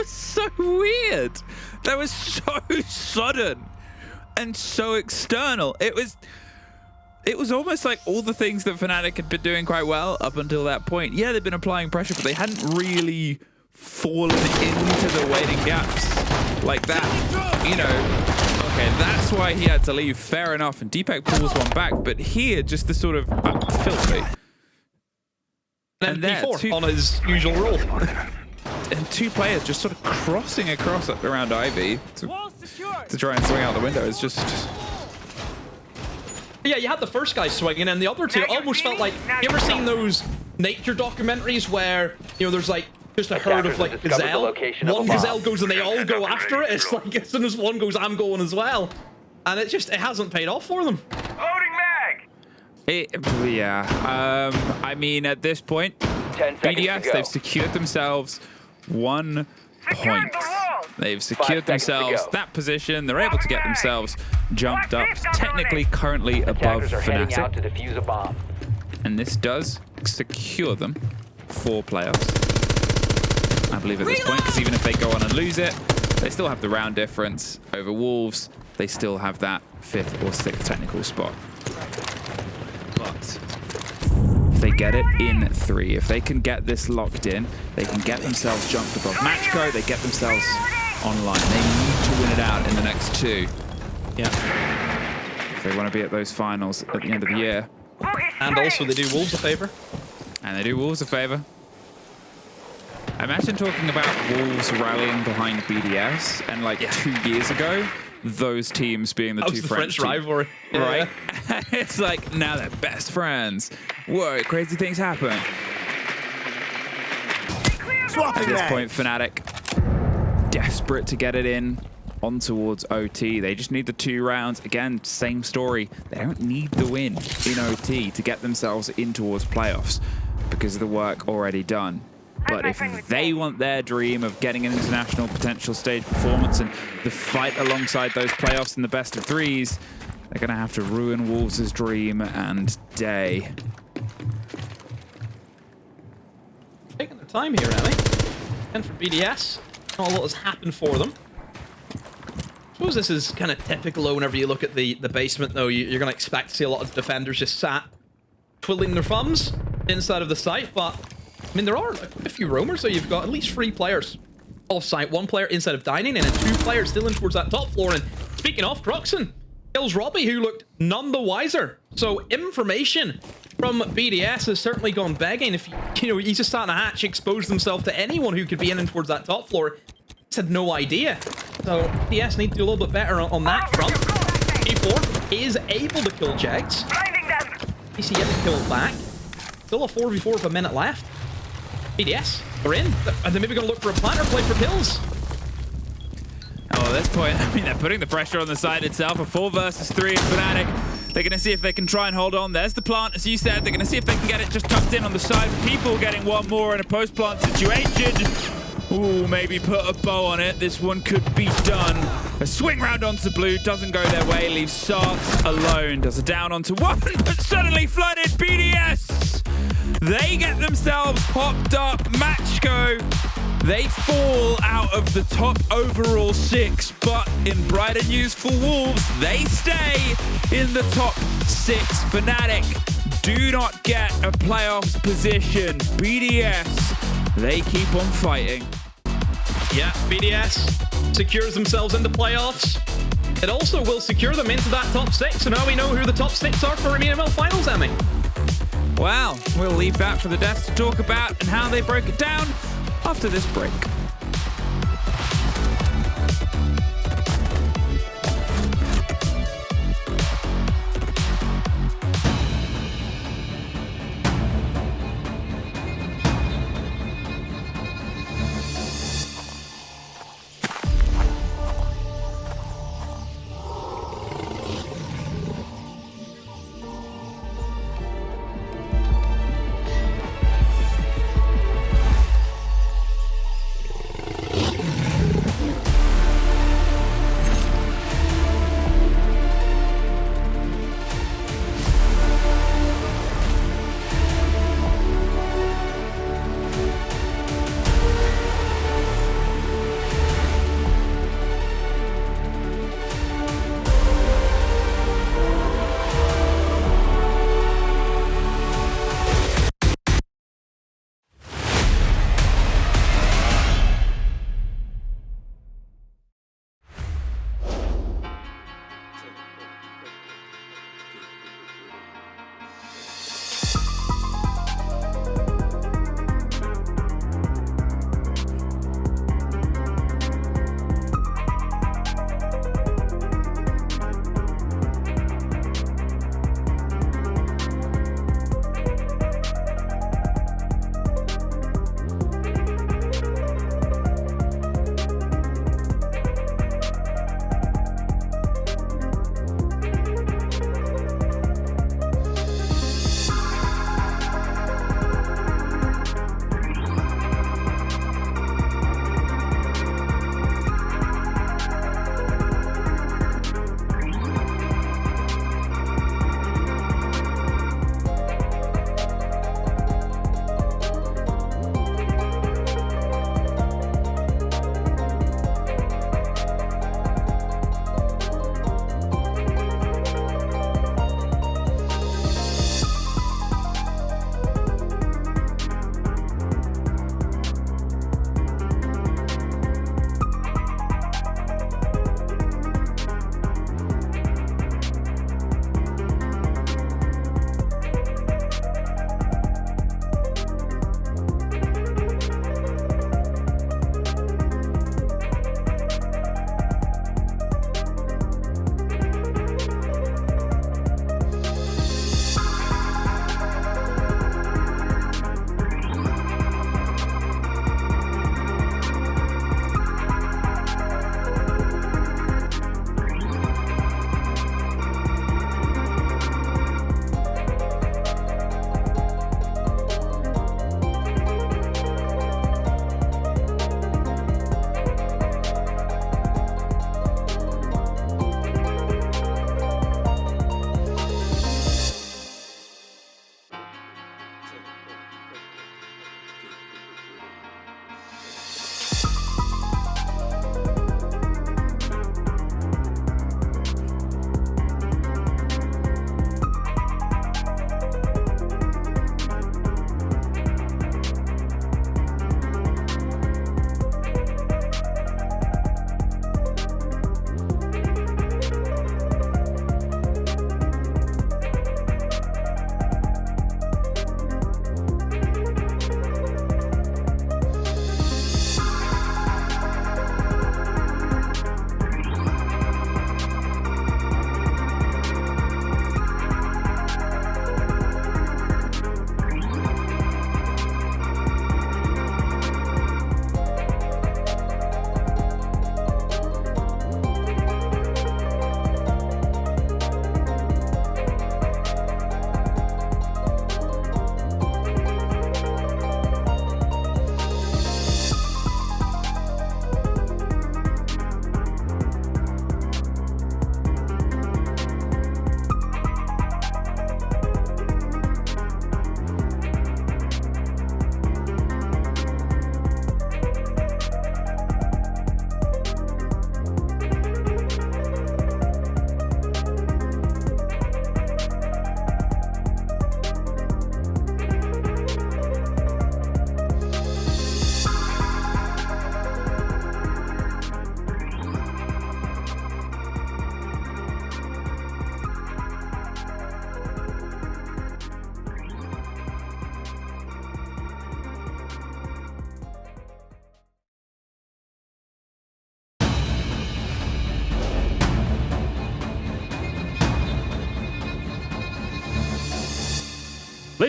So weird. That was so sudden and so external. It was almost like all the things that Fnatic had been doing quite well up until that point. Yeah, they've been applying pressure, but they hadn't really fallen into the waiting gaps like that. You know, okay, that's why he had to leave. Fair enough. And Deepak pulls one back, but here, just the sort of filthy. And then P4 on his usual role. And two players just sort of crossing across around Ivy to try and swing out the window. It's just... Yeah, you had the first guy swinging, and the other two almost felt like... You ever seen those nature documentaries where, you know, there's like just a herd of like gazelle? One gazelle goes and they all go after it. It's like as soon as one goes, I'm going as well. And it hasn't paid off for them. I mean, at this point, BDS, they've secured themselves 1 point. They've secured themselves that position. They're able to get themselves jumped up, technically currently above Fnatic. And this does secure them 4 playoffs, I believe, at this point, because even if they go on and lose it, they still have the round difference over Wolves. They still have that 5th or 6th technical spot. But if they get it in 3, if they can get this locked in, they can get themselves jumped above Matchco, they get themselves online. They need to win it out in the next 2. Yeah. If they want to be at those finals at the end of the year. And also they do Wolves a favor. And they do Wolves a favor. Imagine talking about Wolves rallying behind BDS and like 2 years ago, those teams being the two French rivalry, right? Yeah. It's like now they're best friends. Whoa, crazy things happen. At this point, Fnatic desperate to get it in on towards OT. They just need the 2 rounds. Again, same story. They don't need the win in OT to get themselves in towards playoffs because of the work already done. But if they want their dream of getting an international potential stage performance and the fight alongside those playoffs in the best of 3s, they're going to have to ruin Wolves' dream and day. Taking their time here, Emmy. And for BDS, not a lot has happened for them. I suppose this is kind of typical whenever you look at the basement, though. You're going to expect to see a lot of defenders just sat twiddling their thumbs inside of the site, but I mean, there are a few roamers, so you've got at least 3 players off-site, 1 player inside of dining, and then 2 players still in towards that top floor. And speaking of, Proxen kills Robbie, who looked none the wiser. So information from BDS has certainly gone begging. If you know, he's just sat in a hatch, exposed himself to anyone who could be in and towards that top floor. He's had no idea. So BDS need to do a little bit better on that front. E4 is able to kill Jags. DC yet to kill back. Still a 4v4 with a minute left. BDS, they're in. Are they maybe going to look for a plant or play for kills? Oh, at this point, I mean, they're putting the pressure on the side itself. A 4 versus 3 in Fnatic. They're going to see if they can try and hold on. There's the plant, as you said. They're going to see if they can get it just tucked in on the side. People getting 1 more in a post-plant situation. Ooh, maybe put a bow on it. This one could be done. A swing round onto blue. Doesn't go their way. Leaves Sarts alone. Does a down onto 1, but suddenly flooded BDS. They get themselves popped up. Matchco, they fall out of the top overall 6, but in brighter news for Wolves, they stay in the top 6. Fnatic do not get a playoffs position. BDS, they keep on fighting. Yeah, BDS secures themselves into playoffs. It also will secure them into that top 6, so now we know who the top 6 are for EML Finals, Emmy. Well, we'll leave that for the devs to talk about and how they broke it down after this break.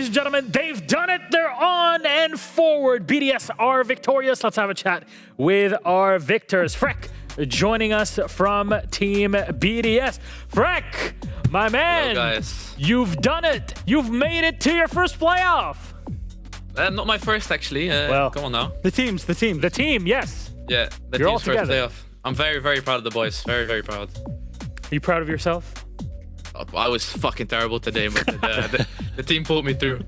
Ladies and gentlemen, they've done it. They're on and forward. BDS are victorious. Let's have a chat with our victors. Freck joining us from Team BDS. Freck, my man, hello, guys. You've done it. You've made it to your first playoff. Not my first, actually. Well, come on now. The team, yes. Yeah, the You're all team's first together. playoff. I'm very, very proud of the boys. Very, very proud. Are you proud of yourself? I was fucking terrible today, but the team pulled me through.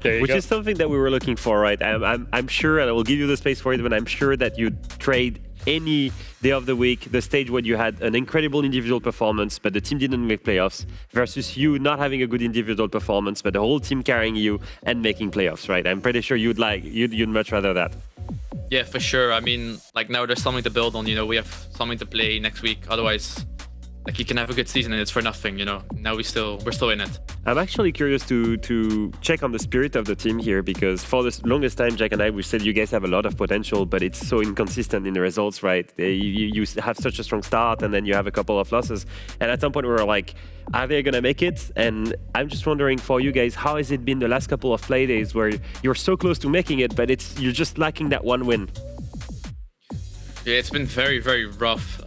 Which is something that we were looking for, right? I'm sure, and I will give you the space for it, but I'm sure that you'd trade any day of the week the stage when you had an incredible individual performance, but the team didn't make playoffs, versus you not having a good individual performance, but the whole team carrying you and making playoffs, right? I'm pretty sure you'd much rather that. Yeah, for sure. I mean, like now there's something to build on. You know, we have something to play next week. Otherwise, like you can have a good season and it's for nothing. You know. Now we're still in it. I'm actually curious to check on the spirit of the team here, because for the longest time, Jack and I, we said you guys have a lot of potential, but it's so inconsistent in the results, right? You have such a strong start and then you have a couple of losses. And at some point we were like, are they going to make it? And I'm just wondering for you guys, how has it been the last couple of play days where you're so close to making it, but you're just lacking that one win? Yeah, it's been very, very rough.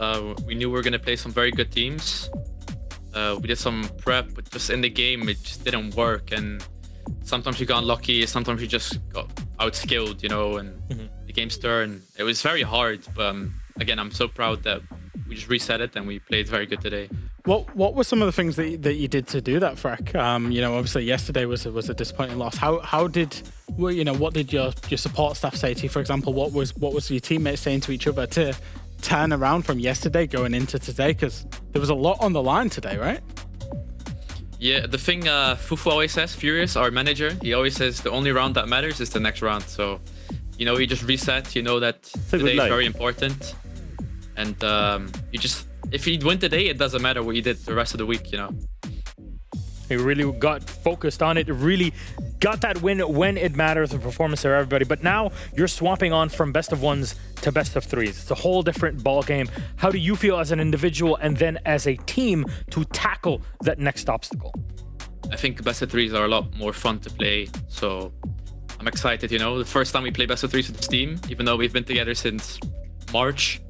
We knew we were going to play some very good teams. We did some prep, but just in the game, it just didn't work. And sometimes you got unlucky, sometimes you just got outskilled, you know, and the game's turn. It was very hard, but again, I'm so proud that we just reset it and we played very good today. What were some of the things that you did to do that, Freck? You know, obviously yesterday was a disappointing loss. What did your support staff say to you? For example, what was your teammates saying to each other to turn around from yesterday going into today? Because there was a lot on the line today, right? Yeah, the thing Fufu always says, Furious, our manager, he always says the only round that matters is the next round. So, you know, you just reset, you know that today is very important. And if you win today, it doesn't matter what you did the rest of the week, you know. He really got focused on it, really got that win when it matters, the performance of everybody. But now you're swapping on from best of ones to best of threes. It's a whole different ball game. How do you feel as an individual and then as a team to tackle that next obstacle? I think best of threes are a lot more fun to play. So I'm excited, you know. The first time we play best of threes with this team, even though we've been together since March.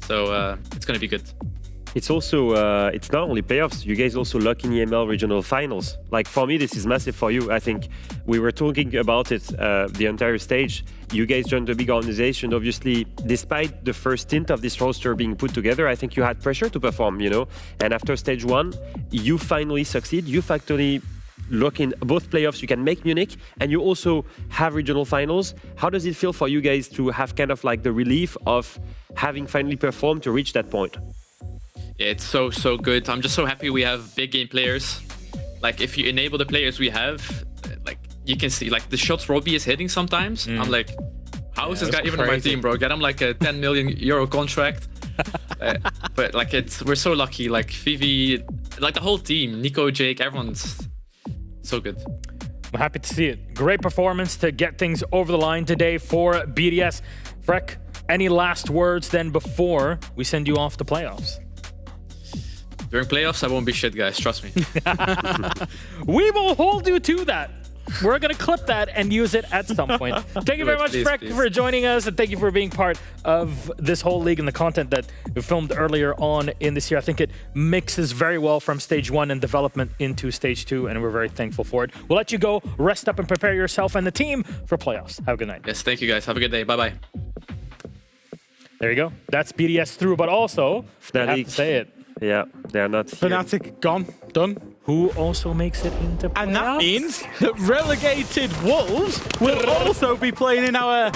So it's going to be good. It's also, it's not only playoffs, you guys also luck in EML regional finals. Like for me, this is massive for you. I think we were talking about it the entire stage. You guys joined a big organization. Obviously, despite the first tint of this roster being put together, I think you had pressure to perform, you know? And after stage one, you finally succeed. You finally look in both playoffs, you can make Munich, and you also have regional finals. How does it feel for you guys to have kind of like the relief of having finally performed to reach that point? Yeah, it's so good. I'm just so happy we have big game players. Like if you enable the players we have, like you can see like the shots Robbie is hitting sometimes. I'm like, how is this guy even on my team, bro? Get him like a 10 million euro contract. But like we're so lucky. Like Vivi, like the whole team, Nico, Jake, everyone's so good. I'm happy to see it. Great performance to get things over the line today for BDS. Freck, any last words then before we send you off to playoffs? During playoffs, I won't be shit, guys. Trust me. We will hold you to that. We're going to clip that and use it at some point. Thank you very much, Freck, for joining us, and thank you for being part of this whole league and the content that we filmed earlier on in this year. I think it mixes very well from stage one and development into stage two, and we're very thankful for it. We'll let you go, rest up, and prepare yourself and the team for playoffs. Have a good night. Yes, thank you, guys. Have a good day. Bye-bye. There you go. That's BDS through, but also, I have to say it. Yeah, they're not here. Fnatic gone, done. Who also makes it into playoffs? And that means that relegated Wolves will also be playing in our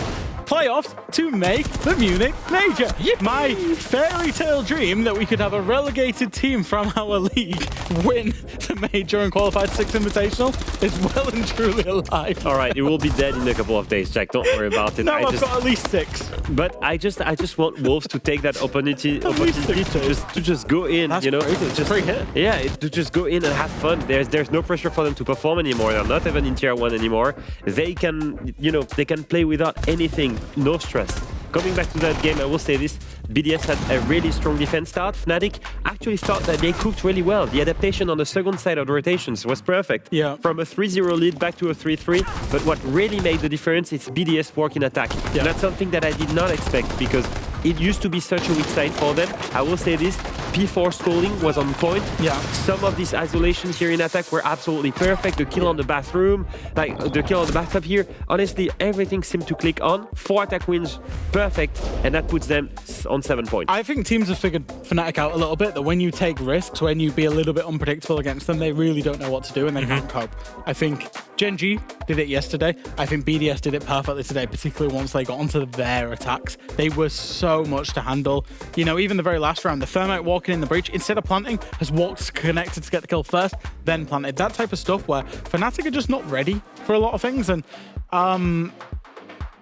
playoffs to make the Munich Major. Yippee! My fairy tale dream that we could have a relegated team from our league win the Major and qualify to 6th Invitational is well and truly alive. All right, it will be dead in a couple of days, Jack. Don't worry about it. No, I've got at least 6. But I just want Wolves to take that opportunity to just go in. That's you know, crazy. It's a free hit. Yeah, to just go in and have fun. There's no pressure for them to perform anymore. They're not even in tier 1 anymore. They can, you know, they can play without anything, no stress. coming back to that game, I will say this. BDS had a really strong defense start. Fnatic actually thought that they cooked really well. The adaptation on the second side of the rotations was perfect. Yeah. From a 3-0 lead back to a 3-3. But what really made the difference is BDS work in attack. Yeah. And that's something that I did not expect because it used to be such a weak side for them. I will say this, P4 stalling was on point. Yeah. Some of these isolations here in attack were absolutely perfect. The kill on the bathroom, like the kill on the bathtub here. Honestly, everything seemed to click on. 4 attack wins, perfect. And that puts them on 7 points. I think teams have figured Fnatic out a little bit, that when you take risks, when you be a little bit unpredictable against them, they really don't know what to do and they can't cope. I think Gen G did it yesterday. I think BDS did it perfectly today, particularly once they got onto their attacks. They were so much to handle. You know, even the very last round, the Thermite walking in the breach, instead of planting, has walked connected to get the kill first, then planted. That type of stuff where Fnatic are just not ready for a lot of things. And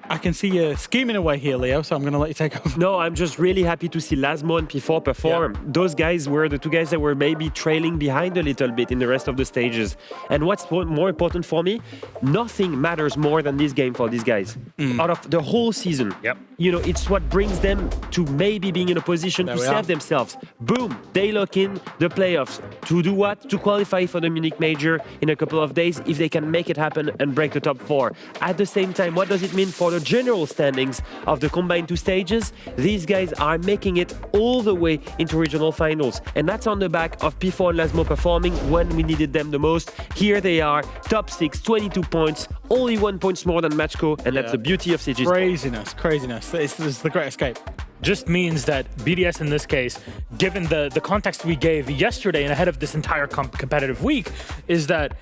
I can see you scheming away here, Leo, so I'm going to let you take over. No, I'm just really happy to see Lasmo and P4 perform. Yeah. Those guys were the two guys that were maybe trailing behind a little bit in the rest of the stages. And what's more important for me, nothing matters more than this game for these guys. Out of the whole season. Yep. You know, it's what brings them to maybe being in a position to save themselves. Boom, they lock in the playoffs. To do what? To qualify for the Munich Major in a couple of days if they can make it happen and break the top 4. At the same time, what does it mean for the general standings of the combined 2 stages? These guys are making it all the way into regional finals. And that's on the back of P4 and Lasmo performing when we needed them the most. Here they are, top 6, 22 points, only 1 point more than Matchco, and that's the beauty of CG. Craziness. This is the great escape. Just means that BDS in this case, given the context we gave yesterday and ahead of this entire competitive week, is that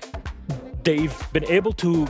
they've been able to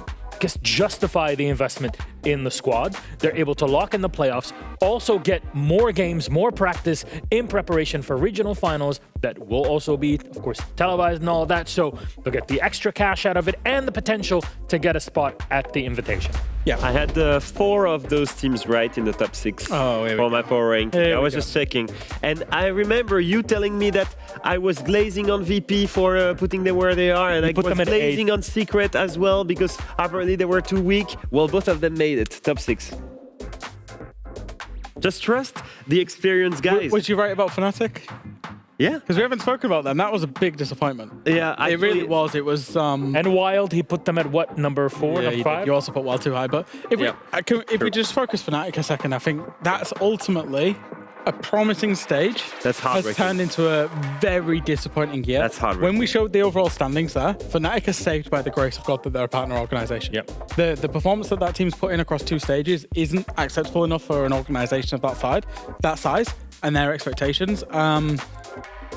justify the investment in the squad. They're able to lock in the playoffs, also get more games, more practice in preparation for regional finals that will also be, of course, televised and all of that. So they'll get the extra cash out of it and the potential to get a spot at the invitation. Yeah, I had 4 of those teams right in the top 6 for my power ranking. I was just checking. And I remember you telling me that I was glazing on VP for putting them where they are, and I was glazing on Secret as well because apparently they were too weak. Well, both of them made it, top 6. Just trust the experienced guys. Was you right about Fnatic? Yeah. Because we haven't spoken about them. That was a big disappointment. Yeah, it really was. It was... And Wild, he put them at what, number 4, number 5? You also put Wild too high. But if we just focus Fnatic a second, I think that's ultimately a promising stage. That's has turned into a very disappointing year. That's heartbreaking. When we showed the overall standings there, Fnatic is saved by the grace of God that they're a partner organisation. Yep. The performance that team's put in across 2 stages isn't acceptable enough for an organisation of that size, and their expectations.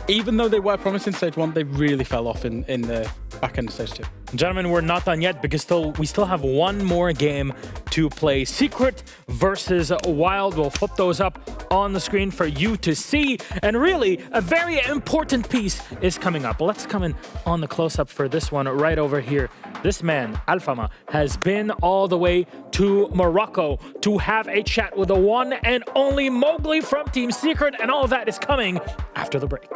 Even though they were promising stage 1, they really fell off in the back end of stage 2. Gentlemen, we're not done yet because we still have one more game to play. Secret versus Wild. We'll flip those up on the screen for you to see. And really, a very important piece is coming up. Let's come in on the close-up for this one right over here. This man, Alfama, has been all the way to Morocco to have a chat with the one and only Mowgli from Team Secret, and all of that is coming after the break.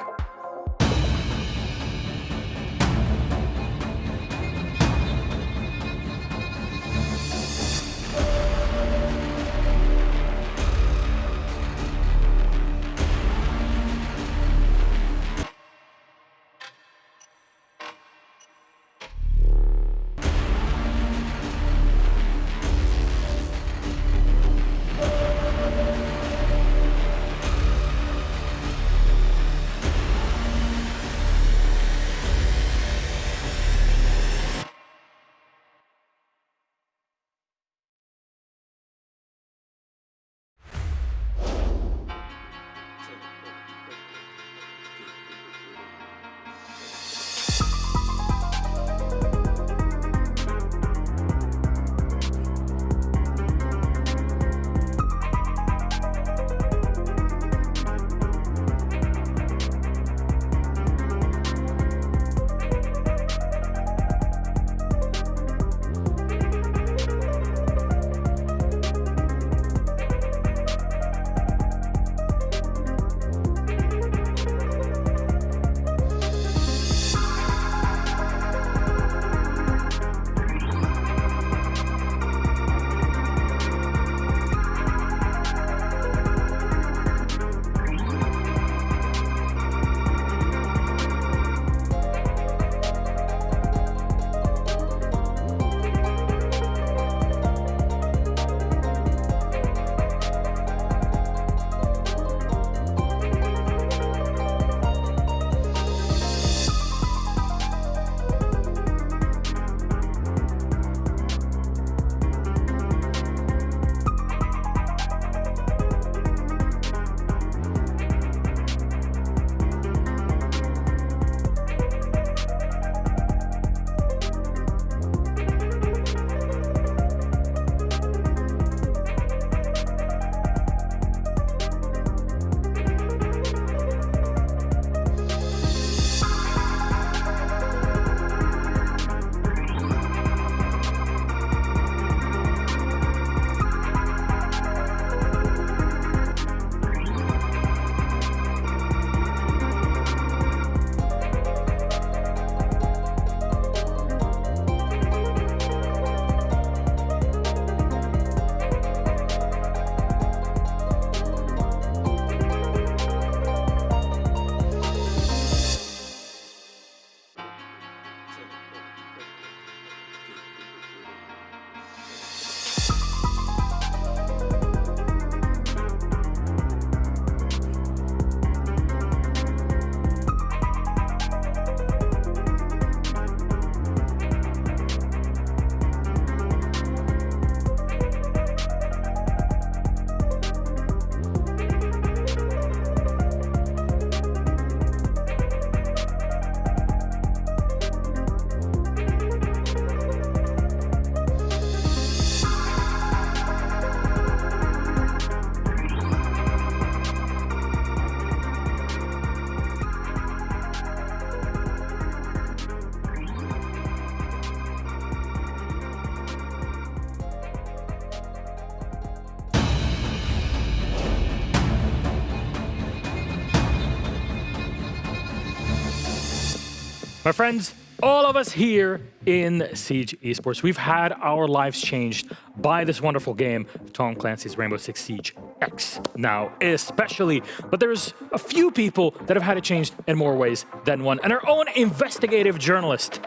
My friends, all of us here in Siege Esports, we've had our lives changed by this wonderful game, Tom Clancy's Rainbow Six Siege X now especially. But there's a few people that have had it changed in more ways than one. And our own investigative journalist,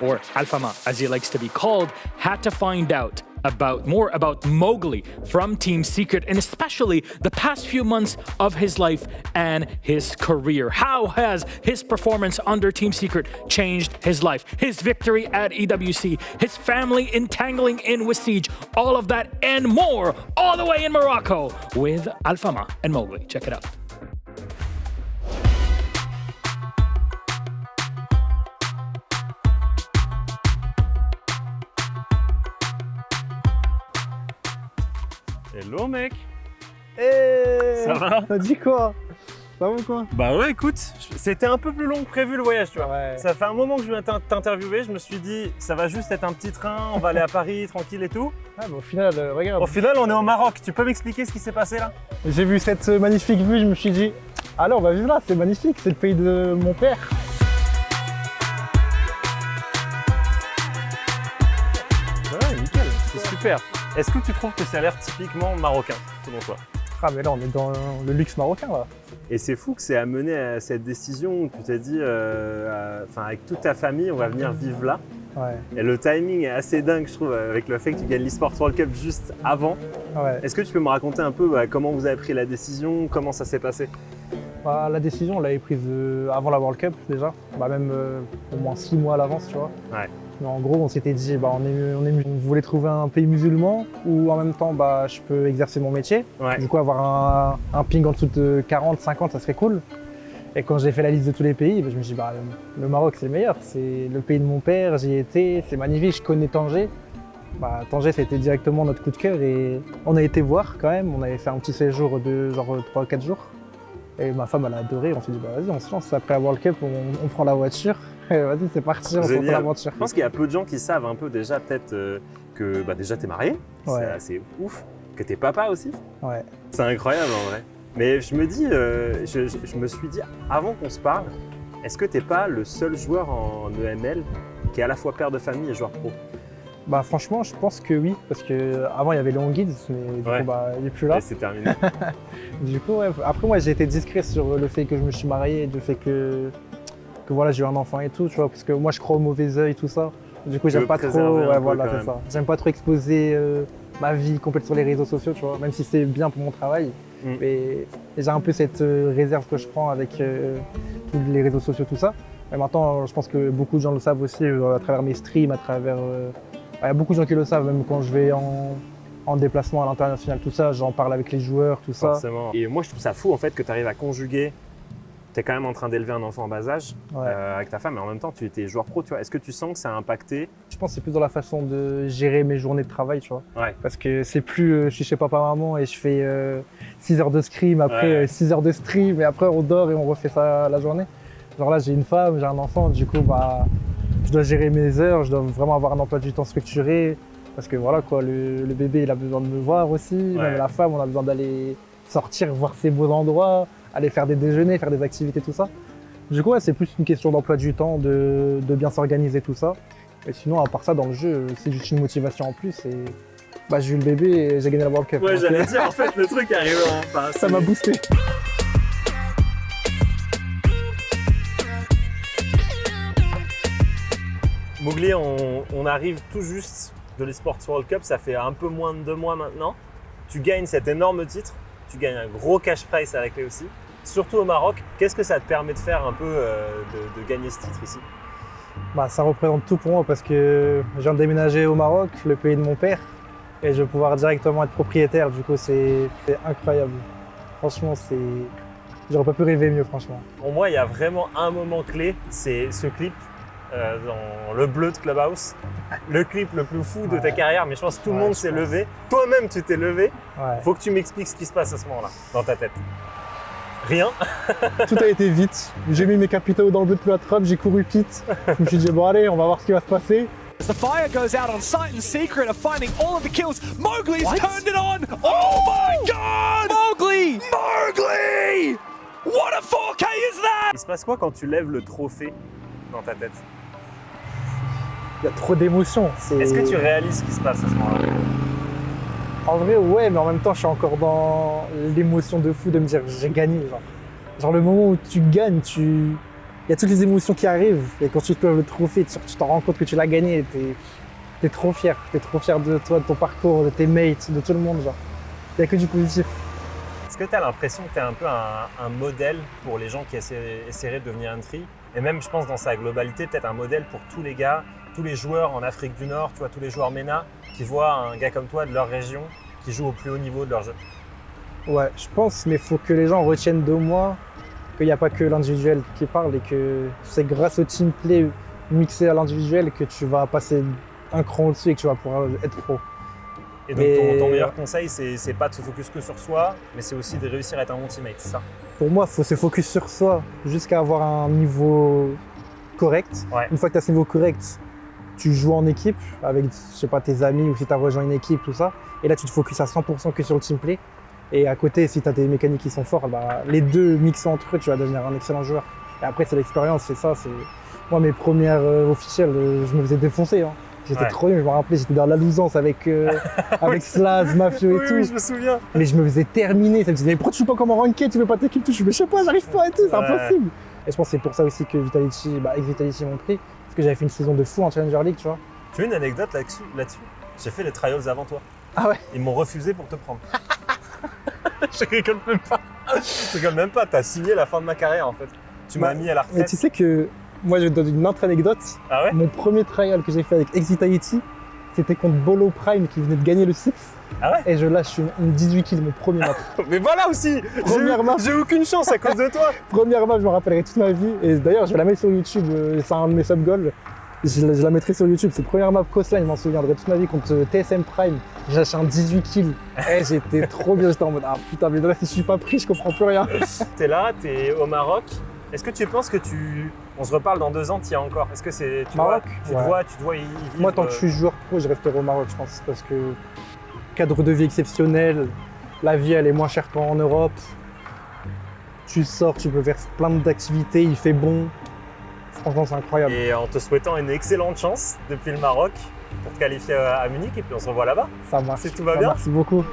or Alfama as he likes to be called, had to find out more about Mowgli from Team Secret, and especially the past few months of his life and his career. How has his performance under Team Secret changed his life? His victory at EWC, his family entangling in with Siege, all of that and more, all the way in Morocco with Alfama and Mowgli. Check it out. Hello mec. Hey, ça va? T'as dit quoi? Ça va ou quoi? Bah ouais, écoute, c'était un peu plus long que prévu le voyage, tu vois. Ouais. Ça fait un moment que je viens t'interviewer, je me suis dit, ça va juste être un petit train, on va aller à Paris tranquille et tout. Ah bah au final, regarde. Au final, on est au Maroc. Tu peux m'expliquer ce qui s'est passé là? J'ai vu cette magnifique vue, je me suis dit, allez on va vivre là, c'est magnifique, c'est le pays de mon père. Ouais, nickel, c'est super. Est-ce que tu trouves que ça a l'air typiquement marocain, selon toi? Ah mais là on est dans le luxe marocain là. Et c'est fou que c'est amené à cette décision où tu t'es dit, avec toute ta famille, on va venir vivre là. Ouais. Et le timing est assez dingue, je trouve, avec le fait que tu gagnes l'eSports World Cup juste avant. Ouais. Est-ce que tu peux me raconter un peu comment vous avez pris la décision, comment ça s'est passé? Bah, la décision on l'avait prise avant la World Cup déjà, bah, même au moins 6 mois à l'avance tu vois. Ouais. Mais en gros on s'était dit on voulait trouver un pays musulman où en même temps bah, je peux exercer mon métier. Ouais. Du coup avoir un ping en dessous de 40, 50 ça serait cool. Et quand j'ai fait la liste de tous les pays, bah, je me suis dit bah, le Maroc c'est le meilleur, c'est le pays de mon père, j'y ai été, c'est magnifique, je connais Tanger. Bah, Tanger c'était directement notre coup de cœur et on a été voir quand même, on avait fait un petit séjour de genre 3-4 jours. Et ma femme elle a adoré, on s'est dit bah vas-y on se lance, après la World Cup on prend la voiture, et vas-y c'est parti, on s'en l'aventure. Je pense qu'il y a peu de gens qui savent un peu déjà peut-être que bah, déjà t'es marié, Ouais. c'est assez ouf, que t'es papa aussi, Ouais. c'est incroyable en vrai. Mais je me dis, je me suis dit avant qu'on se parle, est-ce que t'es pas le seul joueur en EML qui est à la fois père de famille et joueur pro? Bah franchement je pense que oui, parce que avant il y avait Léon Guids, mais du coup bah, il est plus là. Et c'est terminé. Du coup ouais, après moi j'ai été discret sur le fait que je me suis marié et le fait que voilà j'ai eu un enfant et tout, tu vois, parce que moi je crois au mauvais œil tout ça. Du coup j'aime pas trop, c'est ça. J'aime pas trop exposer ma vie complète sur les réseaux sociaux, tu vois, même si c'est bien pour mon travail. Mais j'ai un peu cette réserve que je prends avec tous les réseaux sociaux, tout ça. Mais maintenant je pense que beaucoup de gens le savent aussi à travers mes streams, à travers... Il y a beaucoup de gens qui le savent, même quand je vais en déplacement à l'international, tout ça, j'en parle avec les joueurs, tout ça. Forcément. Et moi je trouve ça fou en fait que tu arrives à conjuguer. Tu es quand même en train d'élever un enfant en bas âge avec ta femme, mais en même temps tu étais joueur pro, tu vois. Est-ce que tu sens que ça a impacté? Je pense que c'est plus dans la façon de gérer mes journées de travail, tu vois. Ouais. Parce que c'est plus, je suis chez papa-maman et je fais 6 heures de scrim, après 6 heures de stream, et après on dort et on refait ça la journée. Genre là j'ai une femme, j'ai un enfant, du coup bah, je dois gérer mes heures, je dois vraiment avoir un emploi du temps structuré. Parce que voilà quoi, le bébé il a besoin de me voir aussi, même la femme on a besoin d'aller sortir, voir ses beaux endroits, aller faire des déjeuners, faire des activités, tout ça. Du coup, ouais, c'est plus une question d'emploi du temps, de bien s'organiser, tout ça. Et sinon, à part ça, dans le jeu, c'est juste une motivation en plus. Et bah, j'ai eu le bébé et j'ai gagné la World Cup. Ouais, j'allais dire, en fait, le truc arrive enfin, ça m'a boosté. Mowgli, on arrive tout juste de l'eSports World Cup, ça fait un peu moins de 2 mois maintenant. Tu gagnes cet énorme titre, tu gagnes un gros cash prize à la clé aussi. Surtout au Maroc, qu'est-ce que ça te permet de faire un peu de gagner ce titre ici? Bah, ça représente tout pour moi parce que je viens de déménager au Maroc, le pays de mon père, et je vais pouvoir directement être propriétaire. Du coup, c'est incroyable. Franchement, j'aurais pas pu rêver mieux, franchement. Pour moi, il y a vraiment un moment clé, c'est ce clip dans le bleu de Clubhouse. Le clip le plus fou de ta carrière, mais je pense que tout le monde s'est levé. Toi-même, tu t'es levé. Faut que tu m'expliques ce qui se passe à ce moment-là, dans ta tête. Rien. Tout a été vite. J'ai mis mes capitaux dans le bleu de Platrop, j'ai couru vite. Je me suis dit, bon allez, on va voir ce qui va se passer. As the fire goes out on sight and secret of finding all of the kills, Mowgli's turned it on! Oh my god! Mowgli! Mowgli! What a 4K is that? Il se passe quoi quand tu lèves le trophée dans ta tête? Il y a trop d'émotions. Est-ce que tu réalises ce qui se passe à ce moment-là? En vrai, ouais, mais en même temps, je suis encore dans l'émotion de fou de me dire j'ai gagné. Genre le moment où tu gagnes, il y a toutes les émotions qui arrivent. Et quand tu te lèves le trophée, tu t'en rends compte que tu l'as gagné. T'es trop fier. T'es trop fier de toi, de ton parcours, de tes mates, de tout le monde. Genre. Il n'y a que du positif. Est-ce que tu as l'impression que tu es un peu un modèle pour les gens qui essaieraient de devenir entry? Et même, je pense, dans sa globalité, peut-être un modèle pour tous les gars, tous les joueurs en Afrique du Nord, tu vois, tous les joueurs MENA qui voient un gars comme toi de leur région qui joue au plus haut niveau de leur jeu. Ouais, je pense, mais il faut que les gens retiennent de moi qu'il n'y a pas que l'individuel qui parle et que c'est grâce au team play mixé à l'individuel que tu vas passer un cran au-dessus et que tu vas pouvoir être pro. Et donc ton meilleur conseil, c'est pas de se focus que sur soi, mais c'est aussi de réussir à être un bon teammate, c'est ça? Pour moi, il faut se focus sur soi jusqu'à avoir un niveau correct. Ouais. Une fois que tu as ce niveau correct, tu joues en équipe avec, je sais pas, tes amis ou si tu as rejoint une équipe, tout ça. Et là, tu te focuses à 100% que sur le team play. Et à côté, si tu as des mécaniques qui sont fortes, bah, les deux mixés entre eux, tu vas devenir un excellent joueur. Et après, c'est l'expérience, c'est ça. Moi, mes premières officielles, je me faisais défoncer. Hein. J'étais trop nul, je me rappelais, j'étais dans la lousance avec Slaz, Mafio et tout. Oui, je me souviens. Mais je me faisais terminer. Ça me disait, mais pourquoi tu joues pas comme en ranked, tu veux pas t'équipe tout? Je me je sais pas, j'arrive pas et tout, c'est impossible. Et je pense que c'est pour ça aussi que Vitality m'ont pris. Parce que j'avais fait une saison de fou en Challenger League, tu vois. Tu as une anecdote là-dessus? J'ai fait les trials avant toi. Ah ouais? Ils m'ont refusé pour te prendre. Je rigole même pas. Je rigole même pas, t'as signé la fin de ma carrière en fait. Tu m'as mis à la retraite. Mais tu sais que moi je te donne une autre anecdote. Ah ouais? Mon premier trial que j'ai fait avec Vitality, c'était contre Bolo Prime qui venait de gagner le 6. Ah ouais? Et je lâche une 18 kills, mon premier match. Mais voilà aussi! Première map. J'ai aucune chance à cause de toi! Première match, je me rappellerai toute ma vie. Et d'ailleurs, je vais la mettre sur YouTube, c'est un de mes sub-goals. Je la mettrai sur YouTube. C'est première map coastline, je m'en souviendrai toute ma vie contre TSM Prime. J'ai lâché un 18 kills. Et j'étais trop bien, j'étais en mode ah putain, mais là si je suis pas pris, je comprends plus rien. T'es là, t'es au Maroc. Est-ce que tu penses que on se reparle dans 2 ans, t'y es encore? Est-ce que c'est. Maroc? Tu te vois y vivre? Moi, tant que je suis joueur pro, je resterai au Maroc, je pense. Parce que cadre de vie exceptionnel, la vie elle est moins chère qu'en Europe. Tu sors, tu peux faire plein d'activités, il fait bon. Franchement, c'est incroyable. Et en te souhaitant une excellente chance depuis le Maroc pour te qualifier à Munich et puis on se revoit là-bas. Ça marche. Si tout va bien. Merci beaucoup.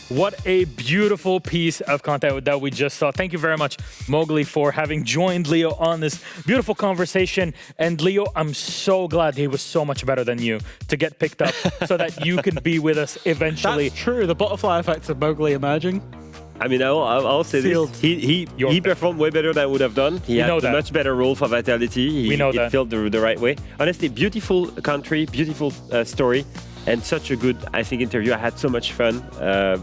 What a beautiful piece of content that we just saw. Thank you very much, Mowgli, for having joined Leo on this beautiful conversation. And Leo, I'm so glad he was so much better than you to get picked up so that you can be with us eventually. That's true. The butterfly effects of Mowgli emerging. I mean, I'll say this. He performed way better than I would have done. He had a much better role for Vitality. It felt the right way. Honestly, beautiful country, beautiful story. And such a good, I think, interview. I had so much fun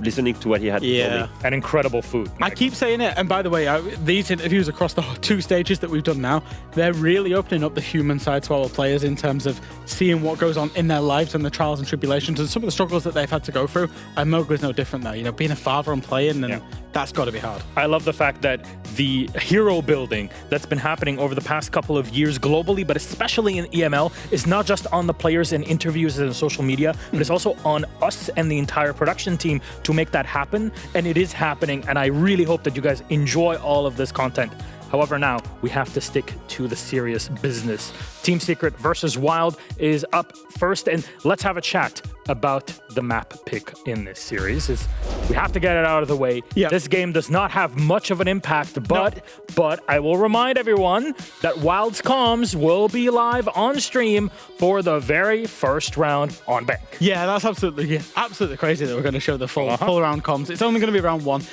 listening to what he had to tell me. And incredible food. I keep saying it. And by the way, these interviews across the 2 stages that we've done now, they're really opening up the human side to our players in terms of seeing what goes on in their lives and the trials and tribulations and some of the struggles that they've had to go through. And Mowgli's no different there. You know, being a father and playing, and that's got to be hard. I love the fact that the hero building that's been happening over the past couple of years globally, but especially in EML, is not just on the players and interviews and social media, but it's also on us and the entire production team to make that happen. And it is happening. And I really hope that you guys enjoy all of this content. However, now we have to stick to the serious business. Team Secret versus Wild is up first, and let's have a chat about the map pick in this series. We have to get it out of the way. Yeah. This game does not have much of an impact, but I will remind everyone that Wild's comms will be live on stream for the very first round on Bank. Yeah, that's absolutely crazy that we're going to show the full round comms. It's only going to be round 1.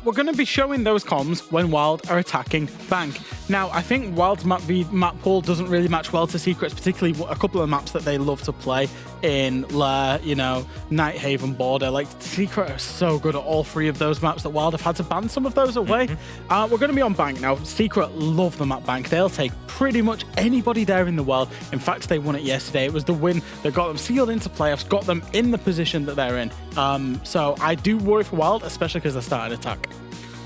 We're going to be showing those comms when Wild are attacking Bank. Now, I think Wild's map pool doesn't really match well to Secrets, particularly a couple of maps that they love to play in Lair, you know, Night Haven, Border. Like, Secret are so good at all 3 of those maps that Wild have had to ban some of those away. We're going to be on Bank now. Secret love the map Bank. They'll take pretty much anybody there in the world. In fact, they won it yesterday. It was the win that got them sealed into playoffs, got them in the position that they're in. So I do worry for Wild, especially because they started attack.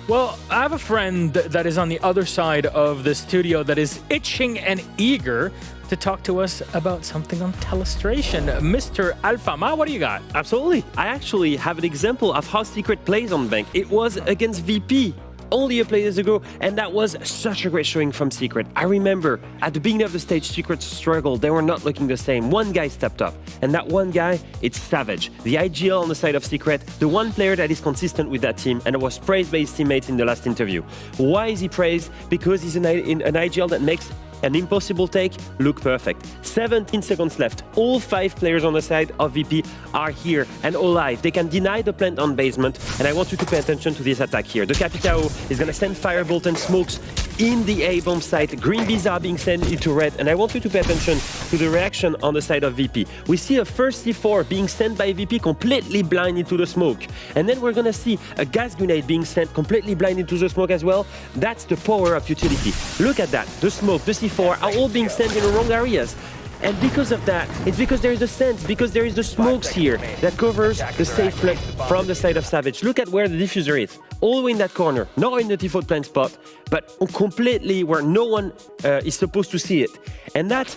Well, I have a friend that is on the other side of the studio that is itching and eager to talk to us about something on telestration. Mr. Alfama, what do you got? Absolutely. I actually have an example of how Secret plays on Bank. It was against VP only a few days ago, and that was such a great showing from Secret. I remember at the beginning of the stage, Secret struggled. They were not looking the same. One guy stepped up, and that one guy, it's Savage, the IGL on the side of Secret, the one player that is consistent with that team, and was praised by his teammates in the last interview. Why is he praised? Because he's an IGL that makes an impossible take look perfect. 17 seconds left. All 5 players on the side of VP are here and alive. They can deny the plant on basement, and I want you to pay attention to this attack here. The Capitao is going to send Firebolt and smokes in the A-bomb site. Green bees are being sent into red, and I want you to pay attention to the reaction on the side of VP. We see a first C4 being sent by VP completely blind into the smoke, and then we're going to see a gas grenade being sent completely blind into the smoke as well. That's the power of utility. Look at that. The smoke, the C4 are all being sent in the wrong areas. And because of that, it's because there is the sense, because there is the smokes here that covers the safe plant from the side of Savage. Look at where the diffuser is. All the way in that corner, not in the default plant spot, but completely where no one is supposed to see it. And that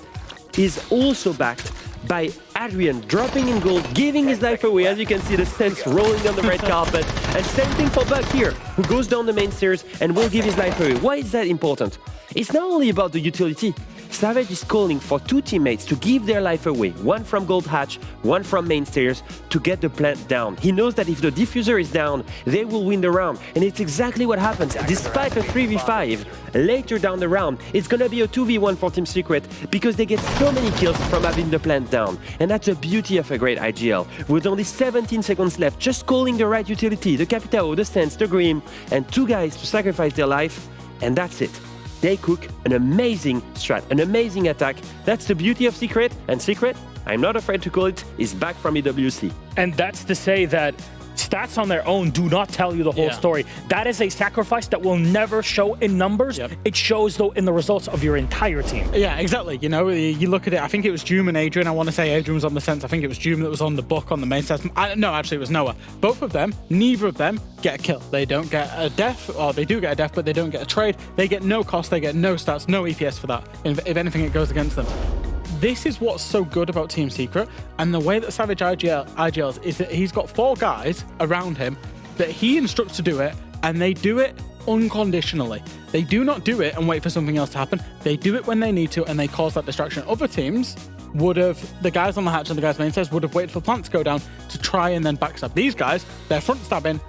is also backed by Adrian dropping in gold, giving his life away. As you can see, the sense rolling on the red carpet. And same thing for Buck here, who goes down the main stairs and will give his life away. Why is that important? It's not only about the utility. Savage is calling for 2 teammates to give their life away, one from Gold Hatch, one from main stairs, to get the plant down. He knows that if the diffuser is down, they will win the round. And it's exactly what happens. Despite a 3v5, later down the round, it's gonna be a 2v1 for Team Secret because they get so many kills from having the plant down. And that's the beauty of a great IGL. With only 17 seconds left, just calling the right utility, the Capitao, the Sense, the Grim, and 2 guys to sacrifice their life, and that's it. They cook an amazing strat, an amazing attack. That's the beauty of Secret, and Secret, I'm not afraid to call it, is back from EWC. And that's to say that stats on their own do not tell you the whole story. That is a sacrifice that will never show in numbers. It shows, though, in the results of your entire team. Yeah, exactly. You know, you look at it, I think it was Doom and Adrian. I want to say Adrian was on the Sense. I think it was Doom that was on the Book on the main stats. No, actually, it was Noah. Both of them, neither of them get a kill. They don't get a death, or they do get a death, but they don't get a trade. They get no cost, they get no stats, no EPS for that. If anything, it goes against them. This is what's so good about Team Secret, and the way that Savage IGLs is that he's got 4 guys around him that he instructs to do it, and they do it unconditionally. They do not do it and wait for something else to happen. They do it when they need to, and they cause that distraction. Other teams would have, the guys on the hatch and the guys main stairs would have waited for plants to go down to try and then backstab. These guys, they're front stabbing,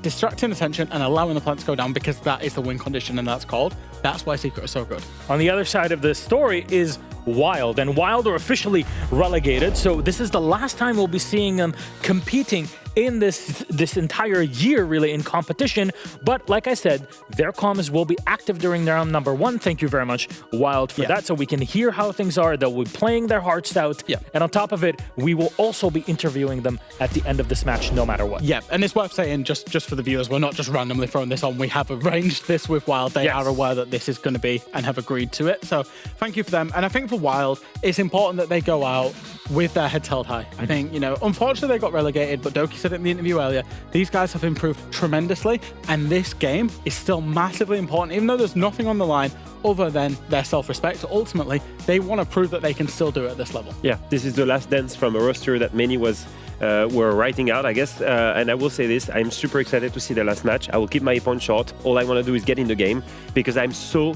distracting attention and allowing the plants to go down because that is the win condition, and that's called. That's why Secret is so good. On the other side of this story is Wild, and Wild are officially relegated, so this is the last time we'll be seeing them competing in this entire year, really, in competition. But like I said, their comms will be active during their round number 1. Thank you very much, Wild, for that, so we can hear how things are. They'll be playing their hearts out, and on top of it, we will also be interviewing them at the end of this match, no matter what. Yeah, and it's worth saying, just for the viewers, we're not just randomly throwing this on. We have arranged this with Wild. They are aware that this is going to be and have agreed to it. So thank you for them. And I think for Wild, it's important that they go out with their heads held high. I think, you know, unfortunately they got relegated, but Doki said it in the interview earlier, these guys have improved tremendously, and this game is still massively important, even though there's nothing on the line other than their self-respect. Ultimately, they want to prove that they can still do it at this level. Yeah, this is the last dance from a roster that many were writing out, I guess. And I will say this, I'm super excited to see the last match. I will keep my point short. All I want to do is get in the game because I'm so